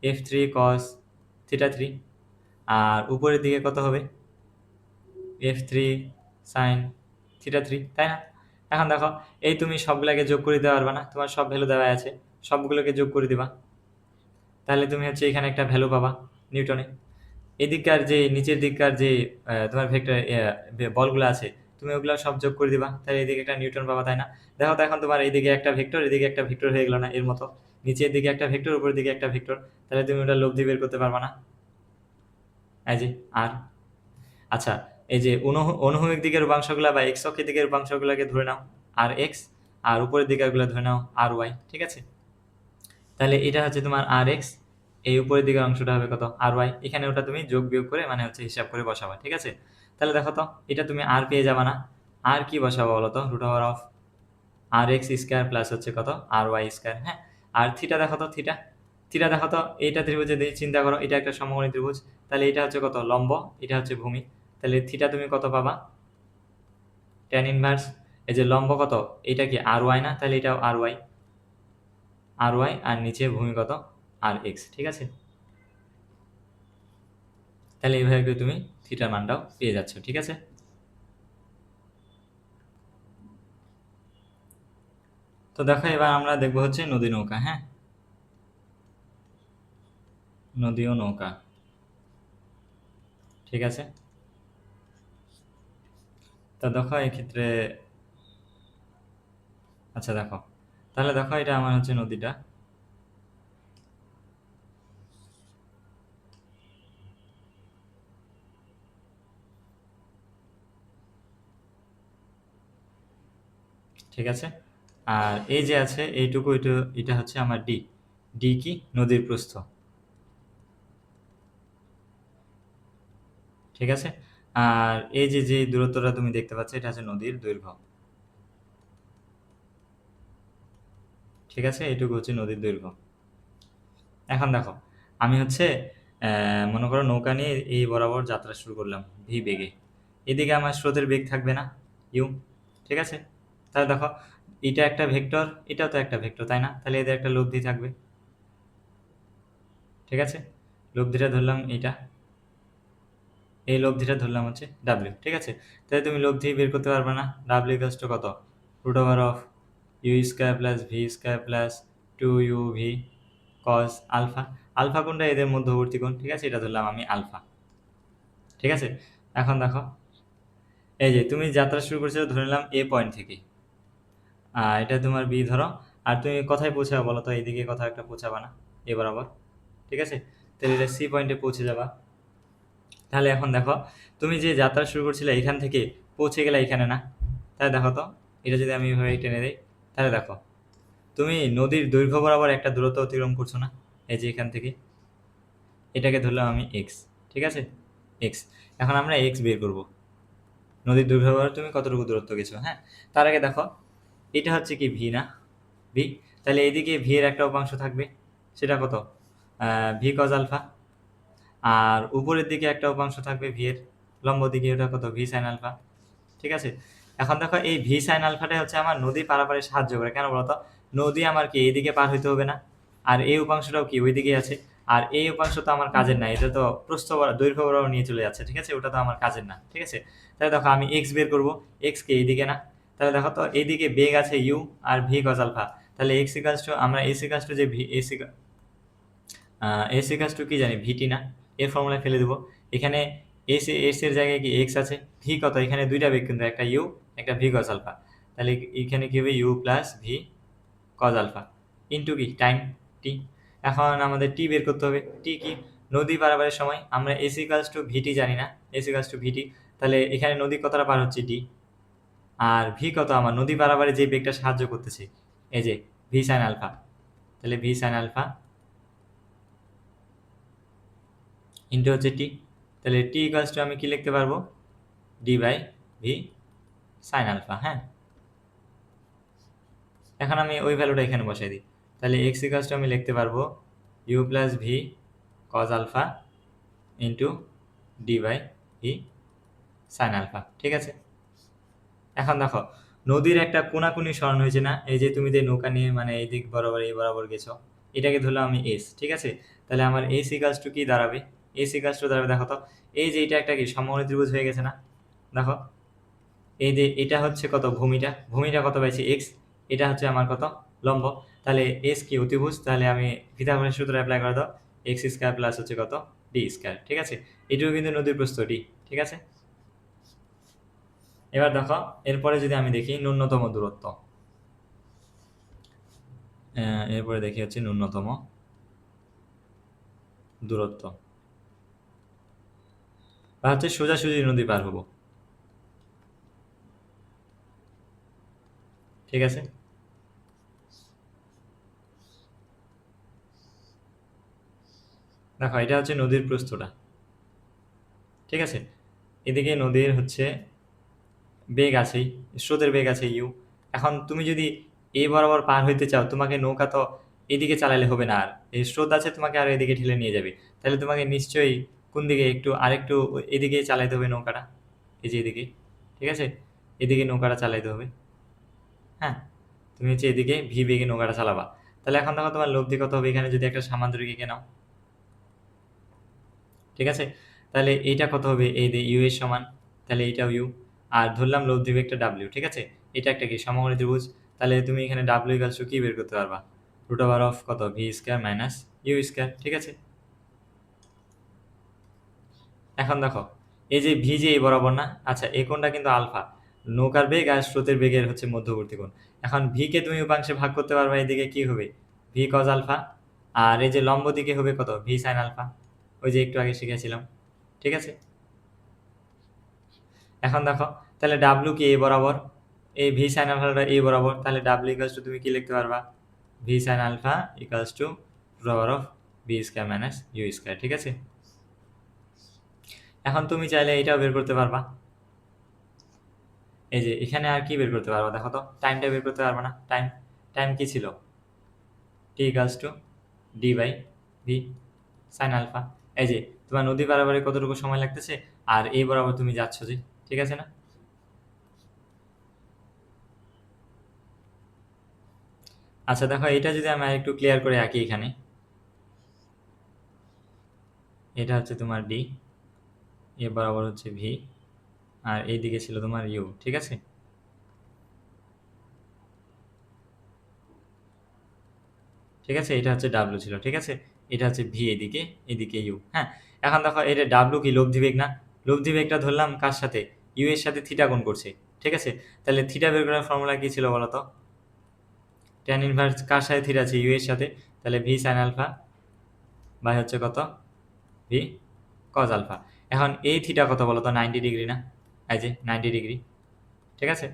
F three cos theta three, আর উপরের দিকে কত হবে, F three sine theta three, তাই না। এখন দেখো এই তুমি সবগুলোকে যোগ করে দিতে পারবা না, তোমার সব ভ্যালু দেওয়া আছে, সবগুলোকে যোগ করে দিবা, তাহলে তুমি হচ্ছে এখানে একটা ভ্যালু পাবা নিউটনে। এদিককার যে নিচের দিককার যে তোমার ভেক্টর বলগুলো আছে, তুমি ওগুলো সব যোগ করে দিবা, তাহলে এদিকে একটা নিউটন পাবা, তাই না? দেখো তো এখন তোমার এইদিকে একটা ভেক্টর, এদিকে একটা ভেক্টর হয়ে গেল না এর মতো, নিচের দিকে একটা ভেক্টর, উপরের দিকে একটা ভেক্টর, তাহলে তুমি ওটা লব্ধি বের করতে পারবা না? এই যে আর, আচ্ছা, এই যে অনুভূমিক দিকের উপাংশগুলা বা এক্স অক্ষের দিকের উপাংশগুলোকে ধরে নাও আর এক্স, আর উপরের দিকেরগুলো ধরে নাও আর ওয়াই, ঠিক আছে? তাহলে এটা হচ্ছে তোমার আর এক্স, এই উপরের দিকের অংশটা হবে কত? আর ওয়াই। এখানে ওটা তুমি যোগ বিয়োগ করে মানে হচ্ছে হিসাব করে বসাবা, ঠিক আছে? তাহলে দেখো তো, এটা তুমি আর পেয়ে যাবা না, আর কি বসাবো বলো তো? রুট ওভার অফ আর এক্স স্কোয়ার প্লাস হচ্ছে কত? আর ওয়াই স্কোয়ার। হ্যাঁ, আর থিটা দেখো তো, থিটা, থিটা দেখো তো, এইটা ত্রিভুজে চিন্তা করো, এটা একটা সমকোণী ত্রিভুজ, তাহলে এটা হচ্ছে কত? লম্ব, এটা হচ্ছে ভূমি, তাহলে থিটা তুমি কত পাবা? ট্যান ইনভার্স, এই যে লম্ব কত, এটা কি আর ওয়াই না? তাহলে এটাও আর ওয়াই, আর ওয়াই, আর নিচে ভূমি কত? আর এক্স, ঠিক আছে? তাহলে এইভাবে করে তুমি থিটার মানটাও পেয়ে যাচ্ছ, ঠিক আছে? তো দেখো এবার আমরা দেখবো হচ্ছে নদী নৌকা। হ্যাঁ, নদী ও নৌকা, ঠিক আছে? তো দেখো এক্ষেত্রে, আচ্ছা দেখো, তাহলে দেখো এটা আমার হচ্ছে নদীটা, ঠিক আছে? আর এই যে আছে এইটুকু, এটা হচ্ছে আমার ডি, ডি কি? নদীর প্রস্থ, ঠিক আছে? আর এই যে যে দূরত্বটা তুমি দেখতে পাচ্ছ, এটা হচ্ছে নদীর দৈর্ঘ্য, ঠিক আছে? এইটুকু হচ্ছে নদীর দৈর্ঘ্য। এখন দেখো, আমি হচ্ছে মনে করো নৌকা নিয়ে এই বরাবর যাত্রা শুরু করলাম ভি বেগে, এদিকে আমার স্রোতের বেগ থাকবে না? ইউ, ঠিক আছে? তাহলে দেখো, এটা একটা ভেক্টর, এটাও তো একটা ভেক্টর, তাই না? তাহলে এদের একটা লব্ধি থাকবে, ঠিক আছে? লব্ধিটা ধরলাম এটা, এই লব্ধিটা ধরলাম হচ্ছে ডাব্লিউ, ঠিক আছে? তাহলে তুমি লব্ধি বের করতে পারবে না? ডাব্লিউ ইকুয়ালস টু কত? Root over of U square plus V square plus two U V cos alpha. Alpha কোনটা? এদের মধ্যবর্তী কোণ, ঠিক আছে? এটা ধরলাম আমি আলফা, ঠিক আছে? এখন দেখো, এই যে তুমি যাত্রা শুরু করছো ধরে নিলাম এ পয়েন্ট থেকে, এটা তোমার বি ধরো, আর তুমি কোথায় পৌঁছাবে বলো তো? এইদিকে কোথাও একটা পৌঁছাবা না, এ বরাবর, ঠিক আছে? তাহলে এটা সি পয়েন্টে পৌঁছে যাবা। তাহলে এখন দেখো, তুমি যে যাত্রা শুরু করছিলে এখান থেকে পৌঁছে গেলে এখানে না? তাহলে দেখো তো, এটা যদি আমি এভাবে টেনে দিই, তাহলে দেখো, তুমি নদীর দৈর্ঘ্য বরাবর একটা দূরত্ব অতিক্রম করছো না? এই যে এখান থেকে, এটাকে ধরলাম আমি এক্স, ঠিক আছে? এক্স। এখন আমরা এক্স বের করব, নদীর দৈর্ঘ্য বরাবর তুমি কতটুকু দূরত্ব গেছো। হ্যাঁ, তার আগে দেখো, এটা হচ্ছে কি ভি না? ভি, তাহলে এইদিকে ভি এর একটা উপাংশ থাকবে, সেটা কত? V cos alpha. আর উপরের দিকে একটা উপাংশ থাকবে ভি এর, লম্ব দিকে, ওটা কত? ভি সাইন আলফা, ঠিক আছে? এখন দেখো, এই ভি সাইন আলফাটাই হচ্ছে আমার নদী পারাপারে সাহায্য করে, কেন বলতো? নদী আমার কি এইদিকে পার হইতে হবে না? আর এই উপাংশটাও কি ওইদিকে আছে, আর এই উপাংশ তো আমার কাজের না, এটা তো দৈর্ঘ্য বরাবর নিয়ে চলে যাচ্ছে, ঠিক আছে? ওটা তো আমার কাজের না, ঠিক আছে? তাহলে দেখো আমি এক্স বের করবো, এক্স কে এইদিকে না? তাহলে দেখো তো, এইদিকে বেগ আছে ইউ আর ভি কজ আলফা, তাহলে এক্স ইকাস টু, আমরা এস ইকাস টু যে ভি এস ইকাস টু কি জানি? ভিটি না? এর ফর্মুলায় ফেলে দেবো, এখানে এস এর জায়গায় কি এক্স আছে, ভি কত? এখানে দুইটা বেগ কিন্তু, একটা ইউ, একটা ভি কজ আলফা, তাহলে এখানে কি হবে? U plus V cos alpha into কি? Time, T. এখন আমাদের টি বের করতে হবে, টি কি? নদী পারাপারের সময় আমরা এস ইকালস টু ভিটি জানি না, এস ইকালস টু ভিটি, তাহলে এখানে নদী কতটা পার হচ্ছে? ডি। আর ভি কত? আমার নদী পারাপারে যে বেগটা সাহায্য করতেছে, এই যে ভি সাইন আলফা, তাহলে ভি সাইন আলফা ইন্টু হচ্ছে টি, তাহলে টি ইকালস টু আমি কি লিখতে পারবো? D by V sine alpha. হ্যাঁ, এখন আমি ওই ভ্যালুটা এখানে বসাই দিই, তাহলে এক্স ইকালস টু আমি লিখতে পারবো U plus V cos alpha into D by V sine alpha, ঠিক আছে? এখন দেখো, নদীর একটা কোনাকুনি সরণ হয়েছে না? এই যে তুমি যে নৌকা নিয়ে মানে এই দিক বরাবর এই বরাবর গেছো, এটাকে ধরলাম আমি এস, ঠিক আছে? তাহলে আমার এস ইকালস টু কি দাঁড়াবে? এস ইকালস টু দাঁড়াবে, দেখো তো, এই যে এটা একটা কি সমকোণী ত্রিভুজ হয়ে গেছে না? দেখো, এই যে এটা হচ্ছে কত? ভূমিটা, ভূমিটা কত পাইছি? এক্স, এটা হচ্ছে আমার কত? লম্ব। তাহলে এস কি? অতিভুজ, তাহলে আমি পিথাগোরাসের সূত্র অ্যাপ্লাই করে দাও, এক্স স্কোয়ার প্লাস হচ্ছে কত? ডি স্কোয়ার, ঠিক আছে? এটিও কিন্তু নদীর প্রস্থ ডি, ঠিক আছে? এবার দেখো এরপরে যদি আমি দেখি ন্যূনতম দূরত্ব, এরপরে দেখি হচ্ছে ন্যূনতম দূরত্ব বা হচ্ছে সোজাসুজি নদী পার হবো, ঠিক আছে। দেখো এটা হচ্ছে নদীর প্রস্থটা, ঠিক আছে। এদিকে নদীর হচ্ছে বেগ আছেই, স্রোতের বেগ আছে ইউ। এখন তুমি যদি এ বরাবর পার হইতে চাও, তোমাকে নৌকা তো এদিকে চালালে হবে না, আর এই স্রোত আছে তোমাকে আর এদিকে ঠেলে নিয়ে যাবে। তাহলে তোমাকে নিশ্চয়ই কোন দিকে একটু আরেকটু এদিকে চালাইতে হবে নৌকাটা, এই যে এদিকে, ঠিক আছে। এদিকে নৌকাটা চালাইতে হবে, হ্যাঁ। তুমি হচ্ছে এদিকে ভি বেগে নৌকাটা চালাবা। তাহলে এখন দেখো তোমার লব্ধি কত হবে এখানে যদি একটা সামান্তরিক এঁকে নাও, ঠিক আছে। তাহলে এইটা কত হবে, এই যে ইউ এর সমান, তাহলে এইটাও ইউ। আর ধরলাম লব্ধি একটা ডাব্লিউ, ঠিক আছে। এটা একটা কি সমকোণী ত্রিভুজ। তাহলে তুমি এখানে ডাব্লিউ ইকালস টু কি বের করতে পারবা, রুট ওভার অফ কত V square minus U square, ঠিক আছে। এখন দেখো এই যে ভি যে এই বরাবর না, আচ্ছা এই কোণটা কিন্তু আলফা, নৌকার বেগ আর স্রোতের বেগের হচ্ছে মধ্যবর্তী কোণ। এখন ভি কে তুমি উপাংশে ভাগ করতে পারবা, এদিকে কি হবে ভি কজ আলফা, আর এই যে লম্ব দিকে হবে কত ভি সাইন আলফা, ওই যে একটু আগে শিখেছিলাম, ঠিক আছে। এখন দেখো তাহলে ডাব্লু কি এ বরাবর, এই ভি সাইন আলফাটা এ বরাবর, তাহলে ডাব্লু ইকালস টু তুমি কি লিখতে পারবা, V sine alpha equals to root over of B square minus U square, ঠিক আছে। এখন তুমি চাইলে এটাও বের করতে পারবা, এই যে এখানে আর কি বের করতে পারবা দেখো তো, টাইমটা বের করতে পারবা না, টাইম, টাইম কি ছিল, T equals to D by V sine alpha. এই যে তোমার নদী পারাপারে কতটুকু সময় লাগতেছে, আর এই বরাবর তুমি যাচ্ছ যে, ঠিক আছে না। আচ্ছা দেখো এটা যদি আমি একটু ক্লিয়ার করে আঁকি, এখানে এটা হচ্ছে তোমার ডি, এ বরাবর হচ্ছে ভি, আর এই দিকে ছিল তোমার ইউ, ঠিক আছে। ঠিক আছে, এটা হচ্ছে ডাব্লু ছিল, ঠিক আছে। এটা হচ্ছে ভি এদিকে, এদিকে ইউ, হ্যাঁ। এখন দেখো এটা ডাব্লু কি লব্ধি বেগ না, লব্ধি বেগটা ধরলাম কার সাথে, ইউ এর সাথে থিটা কোণ করছে, ঠিক আছে। তাহলে থিটা বের করার ফর্মুলা কি ছিল বলো তো, ট্যান ইনভার্স কার সাথে থিটা আছে, ইউ এর সাথে, তাহলে ভি সাইন আলফা বাই হচ্ছে কত ভি কজ আলফা। এখন এই থিটা কত বলো তো, 90 ডিগ্রি না, এই যে 90 ডিগ্রি, ঠিক আছে।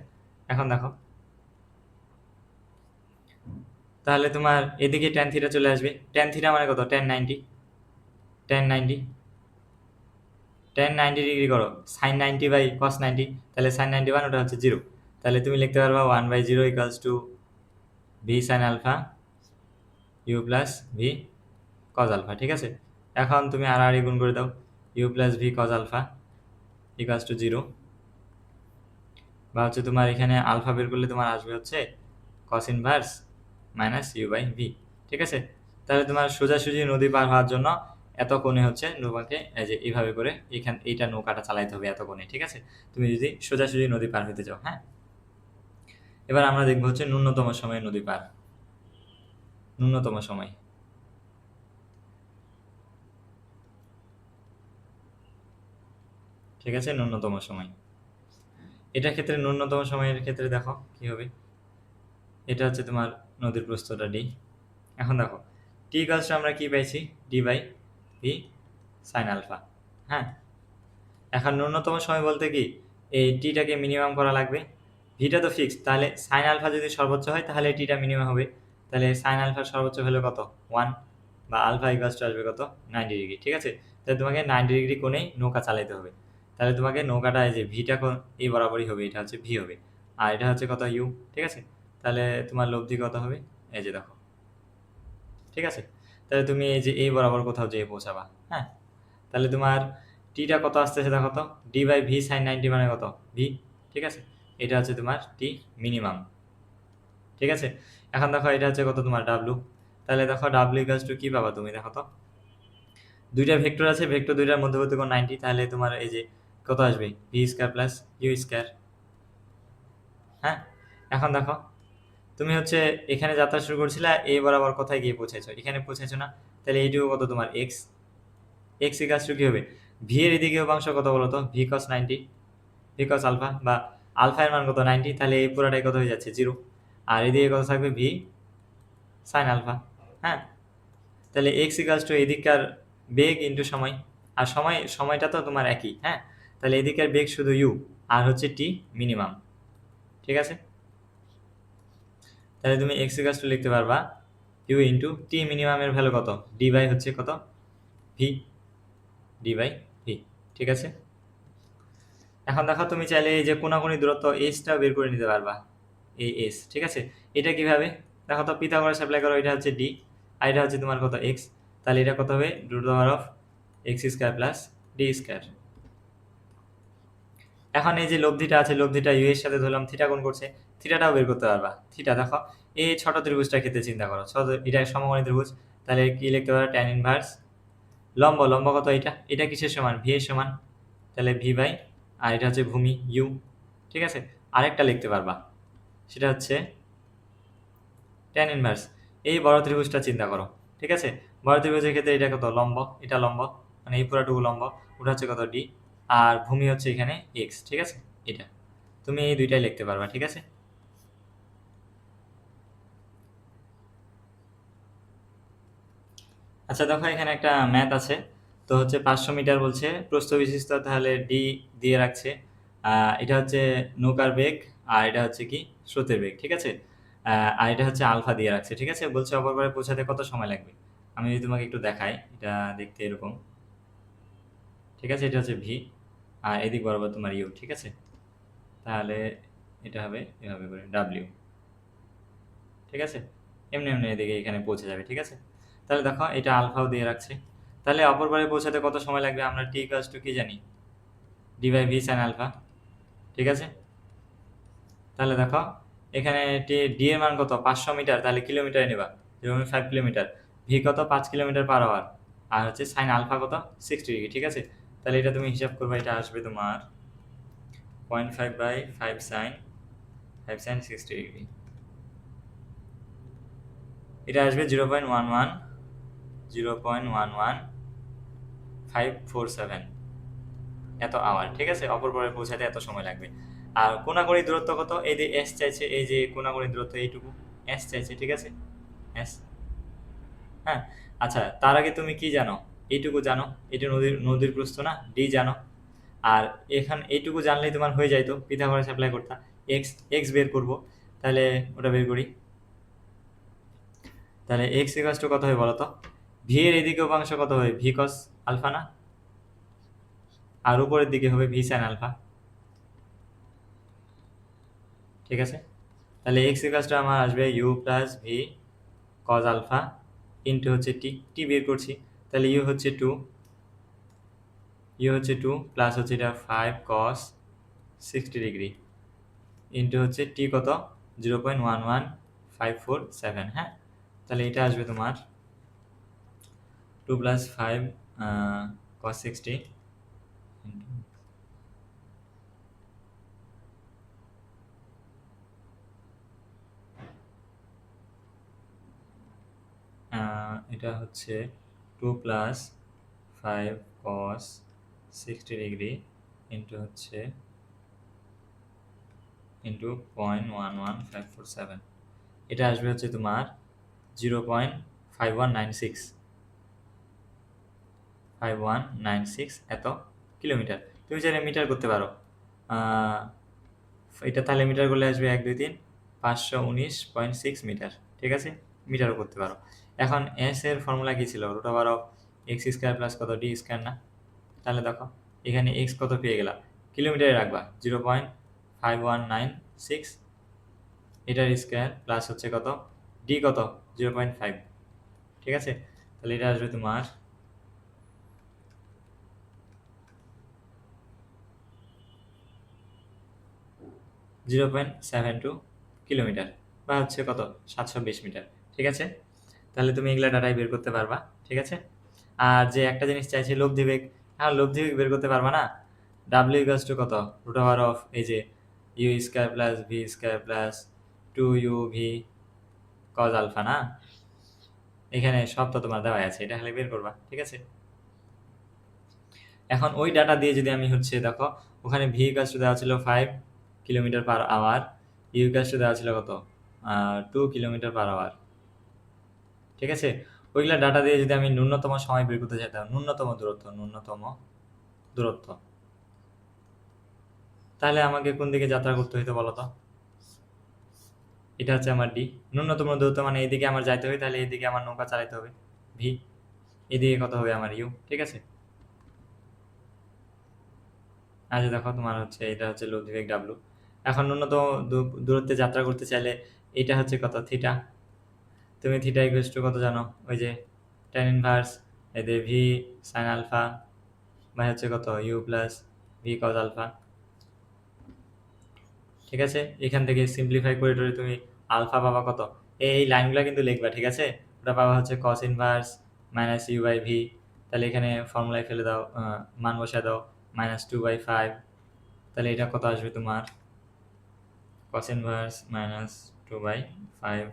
এখন দেখো তাহলে তোমার এদিকে ট্যান থিটা চলে আসবে, ট্যান থিটা মানে কত, ট্যান 90, ট্যান 90, ট্যান 90 ডিগ্রি করো, সাইন 90 বাই কস 90, তাহলে সাইন 91 ওটা হচ্ছে জিরো। তাহলে তুমি লিখতে পারবা 1/0 equals to V sine alpha U plus V cos alpha, ঠিক আছে। এখন তুমি আর গুণ করে দাও, U plus V cos alpha equals to zero, বা হচ্ছে তোমার এখানে আলফা বের করলে তোমার আসবে হচ্ছে cos inverse minus you by V, ঠিক আছে। তাহলে তোমার সোজাসুজি নদী পার হওয়ার জন্য এত কোণে হচ্ছে নৌকাকে এই যে এইভাবে করে এইটা নৌকাটা চালাইতে হবে এত কোণে, ঠিক আছে। তুমি যদি সোজাসুজি নদী পার হইতে চাও, হ্যাঁ। এবার আমরা দেখবো হচ্ছে ন্যূনতম সময়ে নদী পার, ন্যূনতম সময়, ঠিক আছে। ন্যূনতম সময়, এটার ক্ষেত্রে ন্যূনতম সময়ের ক্ষেত্রে দেখো কি হবে, এটা হচ্ছে তোমার নদীর প্রস্থটা ডি। এখন দেখো টি ইকালস আমরা কি পাইছি, D by V sine alpha, হ্যাঁ। এখন ন্যূনতম সময় বলতে কি, এই টিটাকে মিনিমাম করা লাগবে, ভিটা তো ফিক্সড, তাহলে সাইন আলফা যদি সর্বোচ্চ হয় তাহলে টিটা মিনিমাম হবে। তাহলে সাইন আলফার সর্বোচ্চ হলো কত 1, বা আলফা ইকালস টু আসবে কত 90 ডিগ্রি, ঠিক আছে। তাহলে তোমাকে 90 ডিগ্রি কোণেই নৌকা চালাইতে হবে। তাহলে তোমাকে নৌকাটা এই যে ভিটা কোণ এই বরাবরই হবে, এটা হচ্ছে ভি হবে, আর এটা হচ্ছে কত ইউ, ঠিক আছে। তাহলে তোমার লব্ধি কত হবে, এই যে দেখো, ঠিক আছে। তাহলে তুমি এই যে এই বরাবর কোথাও যেয়ে পৌঁছাবা, হ্যাঁ। তাহলে তোমার টিটা কত আসতেছে দেখো তো, ডি বাই ভি সাইন 90 মানে কত ভি, ঠিক আছে। এটা হচ্ছে তোমার টি মিনিমাম, ঠিক আছে। এখন দেখো এটা হচ্ছে কত তোমার ডাব্লু, তাহলে দেখো ডাব্লু ইকালস টু কি পাবা তুমি দেখো তো, দুইটা ভেক্টর আছে, ভেক্টর দুইটার মধ্যবর্তী কোণ 90, তাহলে তোমার এই যে কত আসবে V square plus U square, হ্যাঁ। এখন দেখো তুমি হচ্ছে এখানে যাত্রা শুরু করছিলে, এই বরাবর কোথায় গিয়ে পৌঁছেছো, এখানে পৌঁছেছো না। তাহলে এইটুকু কত তোমার এক্স, এক্স ইকালস টু কি হবে, ভি এর এদিকে উপাংশ কত বলো তো, ভি কস 90, ভি কস আলফা, বা আলফা এর মান কত 90, তাহলে এই পুরাটাই কত হয়ে যাচ্ছে 0, আর এদিকে কত থাকবে ভি সাইন আলফা। হ্যাঁ, তাহলে এক্স ইকালস টু এদিককার বেগ ইন্টু সময়, আর সময়টা তো তোমার একই। হ্যাঁ, তাহলে এদিকের বেগ শুধু ইউ আর হচ্ছে টি মিনিমাম। ঠিক আছে, তাহলে তুমি এক্স ইকালস টু লিখতে পারবা ইউ ইন্টু টি মিনিমামের ভ্যালু কত, ডি বাই হচ্ছে কত ভি, ডি বাই ভি। ঠিক আছে, এখন দেখো তুমি চাইলে এই যে কোনাকুনি দূরত্ব এসটাও বের করে নিতে পারবা, এই এস। ঠিক আছে, এটা কিভাবে দেখো তো, পিথাগোরাস অ্যাপ্লাই করো, এটা হচ্ছে ডি আর এটা হচ্ছে তোমার কত এক্স, তাহলে এটা কত হবে root over of X square plus D square. এখন এই যে লব্ধিটা আছে, লব্ধিটা ইউ এর সাথে ধরলাম থিটা কোণ করছে, থিটাটাও বের করতে পারবা। থিটা দেখো এই ছোট ত্রিভুজটার ক্ষেত্রে চিন্তা করো, ছোট এটা সমকোণী ত্রিভুজ, তাহলে কি লিখতে পারো ট্যান ইনভার্স লম্ব, লম্ব কত এটা, এটা কিসের সমান ভি এর সমান, তাহলে ভি বাই, আর এটা হচ্ছে ভূমি ইউ। ঠিক আছে, আরেকটা লিখতে পারবা, সেটা হচ্ছে ট্যান ইনভার্স এই বড় ত্রিভুজটা চিন্তা করো। ঠিক আছে, বড় ত্রিভুজের ক্ষেত্রে এটা কত লম্ব, এটা লম্ব, মানে এই পুরাটুকু লম্ব, ওটা হচ্ছে কত ডি, আর ভূমি হচ্ছে এখানে এক্স। ঠিক আছে, এটা তুমি এই দুইটাই লিখতে পারবা। ঠিক আছে, আচ্ছা দেখো এখানে একটা ম্যাথ আছে, তো হচ্ছে 500 মিটার বলছে প্রস্থ বিশিষ্ট, তাহলে ডি দিয়ে রাখছে, এটা হচ্ছে নৌকার বেগ, আর এটা হচ্ছে কি স্রোতের বেগ। ঠিক আছে, আর এটা হচ্ছে আলফা দিয়ে রাখছে। ঠিক আছে, বলছে অপর পারে পৌঁছাতে কত সময় লাগবে, আমি যদি তোমাকে একটু দেখাই, এটা দেখতে এরকম। ঠিক আছে, এটা হচ্ছে ভি আর এদিক বরাবর তোমার ইউ। ঠিক আছে, তাহলে এটা হবে এভাবে করে ডাব্লিউ। ঠিক আছে, এমনি এমনি এদিকে এখানে পৌঁছে যাবে। ঠিক আছে, তাহলে দেখো এটা আলফাও দিয়ে রাখছে, তাহলে অপর পারে পৌঁছাতে কত সময় লাগবে, আমরা টি ইকুয়ালস টু কি জানি, D by V sine alpha. ঠিক আছে, তাহলে দেখো এখানে টি ডি এর মান কত 500 মিটার, তাহলে কিলোমিটারে নেবা 0.5 কিলোমিটার, ভি কত 5 কিলোমিটার/আওয়ার, আর হচ্ছে সাইন আলফা কত 60 ডিগ্রি। ঠিক আছে, তাহলে এটা তুমি হিসাব করবে, এটা আসবে তোমার 0.5/5 সাইন 60 ডিগ্রি, এটা আসবে 0.547 এত আওয়ার। ঠিক আছে, অপর পরে পৌঁছাতে এত সময় লাগবে। আর কোনাকুনি দূরত্ব কত, এই যে এস চাইছে, এই যে কোনাকুনি দূরত্ব এইটুকু এস চাইছে। ঠিক আছে, এস। হ্যাঁ, আচ্ছা তার আগে তুমি কি জানো, এইটুকু জানো, এটা নদীর নদীর প্রস্থ না, ডি জানো, আর এখান এইটুকু জানলেই তোমার হয়ে যাইতো, পিথাগোরাস অ্যাপ্লাই করতা। এক্স এক্স বের করব, তাহলে ওটা বের করি, তাহলে এক্স ইকুয়ালস টু কত হয় বলো তো, ভি এর এদিকে উপাংশ কত হয় ভি কস আলফা না, আর উপরের দিকে হবে ভি সাইন আলফা। ঠিক আছে, তাহলে এক্স ইকুয়ালস টু আমার আসবে U plus V cos alpha into হচ্ছে টি, টি বের করছি, তাহলে ইউ হচ্ছে টু প্লাস হচ্ছে এটা 5 cos 60 ডিগ্রি ইন্টু হচ্ছে টি কত 0.11547। হ্যাঁ, তাহলে এটা আসবে তোমার 2 + 5 cos 60, এটা হচ্ছে 2 + 5 cos 60 ডিগ্রি ইন্টু হচ্ছে ইন্টু 0.11547, এটা আসবে হচ্ছে তোমার 0.5196 এত কিলোমিটার। তুমি চাইলে মিটার করতে পারো, আহ, এটা তাহলে মিটার করলে আসবে 1 2 3 519.6 মিটার। ঠিক আছে, মিটারও করতে পারো। এখন এস এর ফর্মুলা কি ছিল, root over of X square plus কত ডি স্কোয়ার না, তাহলে দেখো এখানে এক্স কত পেয়ে গেলাম, কিলোমিটারে রাখবা 0.5196, এটার স্কোয়ার প্লাস হচ্ছে কত ডি কত 0.5। ঠিক আছে, তাহলে এটা আসবে তোমার 0.72 কিলোমিটার, বা হচ্ছে কত 720 মিটার। ঠিক আছে, তাহলে তুমি এগুলা ডাটাই বের করতে পারবা। ঠিক আছে, আর যে একটা জিনিস চাইছি লব্ধি বেগ, হ্যাঁ লব্ধি বেগ বের করতে পারবা না, ডাব্লিউ ইকুয়ালস টু কত রুট ওভার অফ এই যে U square plus V square plus 2u/v cos alpha না, এখানে সব তো তোমার দেওয়া আছে, এটা খালি বের করবা। ঠিক আছে, এখন ওই ডাটা দিয়ে যদি আমি হচ্ছে দেখো ওখানে ভি ইকুয়ালস টু দেওয়া ছিল 5, kilometer per hour, U equals to দেওয়া ছিল কত 2 কিলোমিটার পার আওয়ার। ঠিক আছে, ওইগুলা ডাটা দিয়ে যদি আমি ন্যূনতম সময় বের করতে চাইতাম, ন্যূনতম দূরত্ব, তাহলে আমাকে কোন দিকে যাত্রা করতে হইতো বলো তো? এটা হচ্ছে আমার ডি। ন্যূনতম দূরত্ব মানে এইদিকে আমার যাইতে হবে, তাহলে এইদিকে আমার নৌকা চালাইতে হবে ভি। এদিকে কত হবে আমার ইউ। ঠিক আছে, আচ্ছা দেখো তোমার হচ্ছে এটা হচ্ছে লব্ধি বেগ ডাব্লু। এখন ন্যূনতম দূরত্বে যাত্রা করতে চাইলে এটা হচ্ছে কত থিটা। তুমি থিটা ইকুয়ালস টু কত জানো? ওই যে tan ইনভার্স এদের ভি সাইন আলফা বাই হচ্ছে কত u plus V cos alpha. ঠিক আছে, এখান থেকে সিম্পলিফাই করে টরে তুমি আলফা পাবা কত, এই লাইনগুলো কিন্তু লিখবা। ঠিক আছে, ওটা পাবা হচ্ছে cos inverse minus you by v. তাহলে এখানে ফর্মুলায় ফেলে দাও, মান বসায় দাও, -2/5। তাহলে এটা কত আসবে তোমার? কস ইনভার্স -2/5,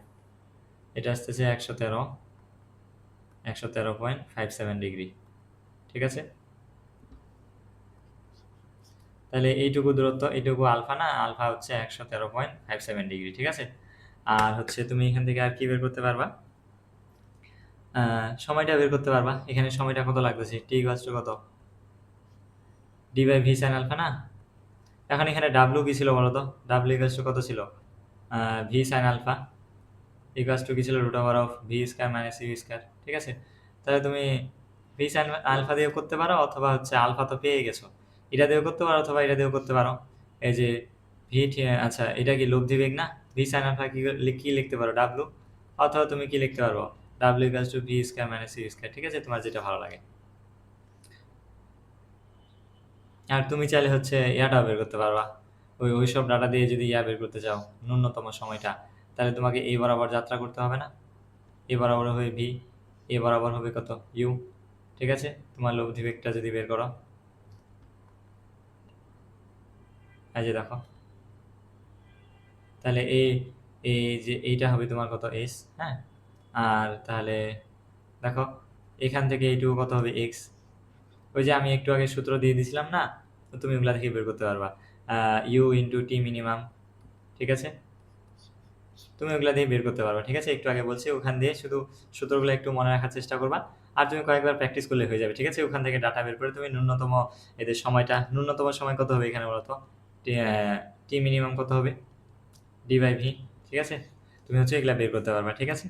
এটা আসতেছে 113.57 ডিগ্রি। ঠিক আছে, তাহলে এইটুকু দূরত্ব, এইটুকু আলফা না, আলফা হচ্ছে 113.57 ডিগ্রি। ঠিক আছে, আর হচ্ছে তুমি এখান থেকে আর কি বের করতে পারবা? সময়টা বের করতে পারবা। এখানে সময়টা কত লাগতেছে, টি ইকুয়ালস টু কত d by V sine alpha না। এখন এখানে ডাব্লু কি ছিল বলো তো? ডাব্লু ইকুয়ালস টু কত ছিল? V sine alpha equals to কি ছিল √ভি² - ইউ²। ঠিক আছে, তাহলে তুমি ভি সাইন আলফা দিয়েও করতে পারো, অথবা হচ্ছে আলফা তো পেয়ে গেছো, এটা দিয়েও করতে পারো, অথবা এটা দিয়েও করতে পারো। এই যে আচ্ছা এটা কি লব্ধি বেগ না? ভি সাইন আলফা কি লিখতে পারো ডাব্লু, অথবা তুমি কি লিখতে পারবো ডাব্লু ইকুয়ালস টু ভি²-ইউ²। ঠিক আছে, তোমার যেটা ভালো লাগে। আর তুমি চাইলে হচ্ছে ইয়াটাও বের করতে পারবা, ওইসব ডাটা দিয়ে যদি ইয়া বের করতে চাও ন্যূনতম সময়টা, তাহলে তোমাকে এই বরাবর যাত্রা করতে হবে না, এ বরাবর হবে ভি, এ বরাবর হবে কত ইউ। ঠিক আছে, তোমার লব্ধি বেগটা যদি বের করো, এই যে দেখো, তাহলে এই যে এইটা হবে তোমার কত এস। হ্যাঁ, আর তাহলে দেখো এখান থেকে এইটুকু কত হবে এক্স। ওই যে আমি একটু আগে সূত্র দিয়ে দিছিলাম না, তো তুমি ওগুলা থেকে বের করতে পারবা, ইউ ইন্টু টি মিনিমাম। ঠিক আছে, তুমি ওগুলা দিয়ে বের করতে পারবা। ঠিক আছে, একটু আগে বলছি, ওখান দিয়ে শুধু সূত্রগুলো একটু মনে রাখার চেষ্টা করবা, আর তুমি কয়েকবার প্র্যাকটিস করলে হয়ে যাবে। ঠিক আছে, ওখান থেকে ডাটা বের করে তুমি ন্যূনতম এদের সময়টা, ন্যূনতম সময় কত হবে এখানে বলতো? টি মিনিমাম কত হবে? D by V. ঠিক আছে, তুমি হচ্ছে এগুলা বের করতে পারবা। ঠিক আছে।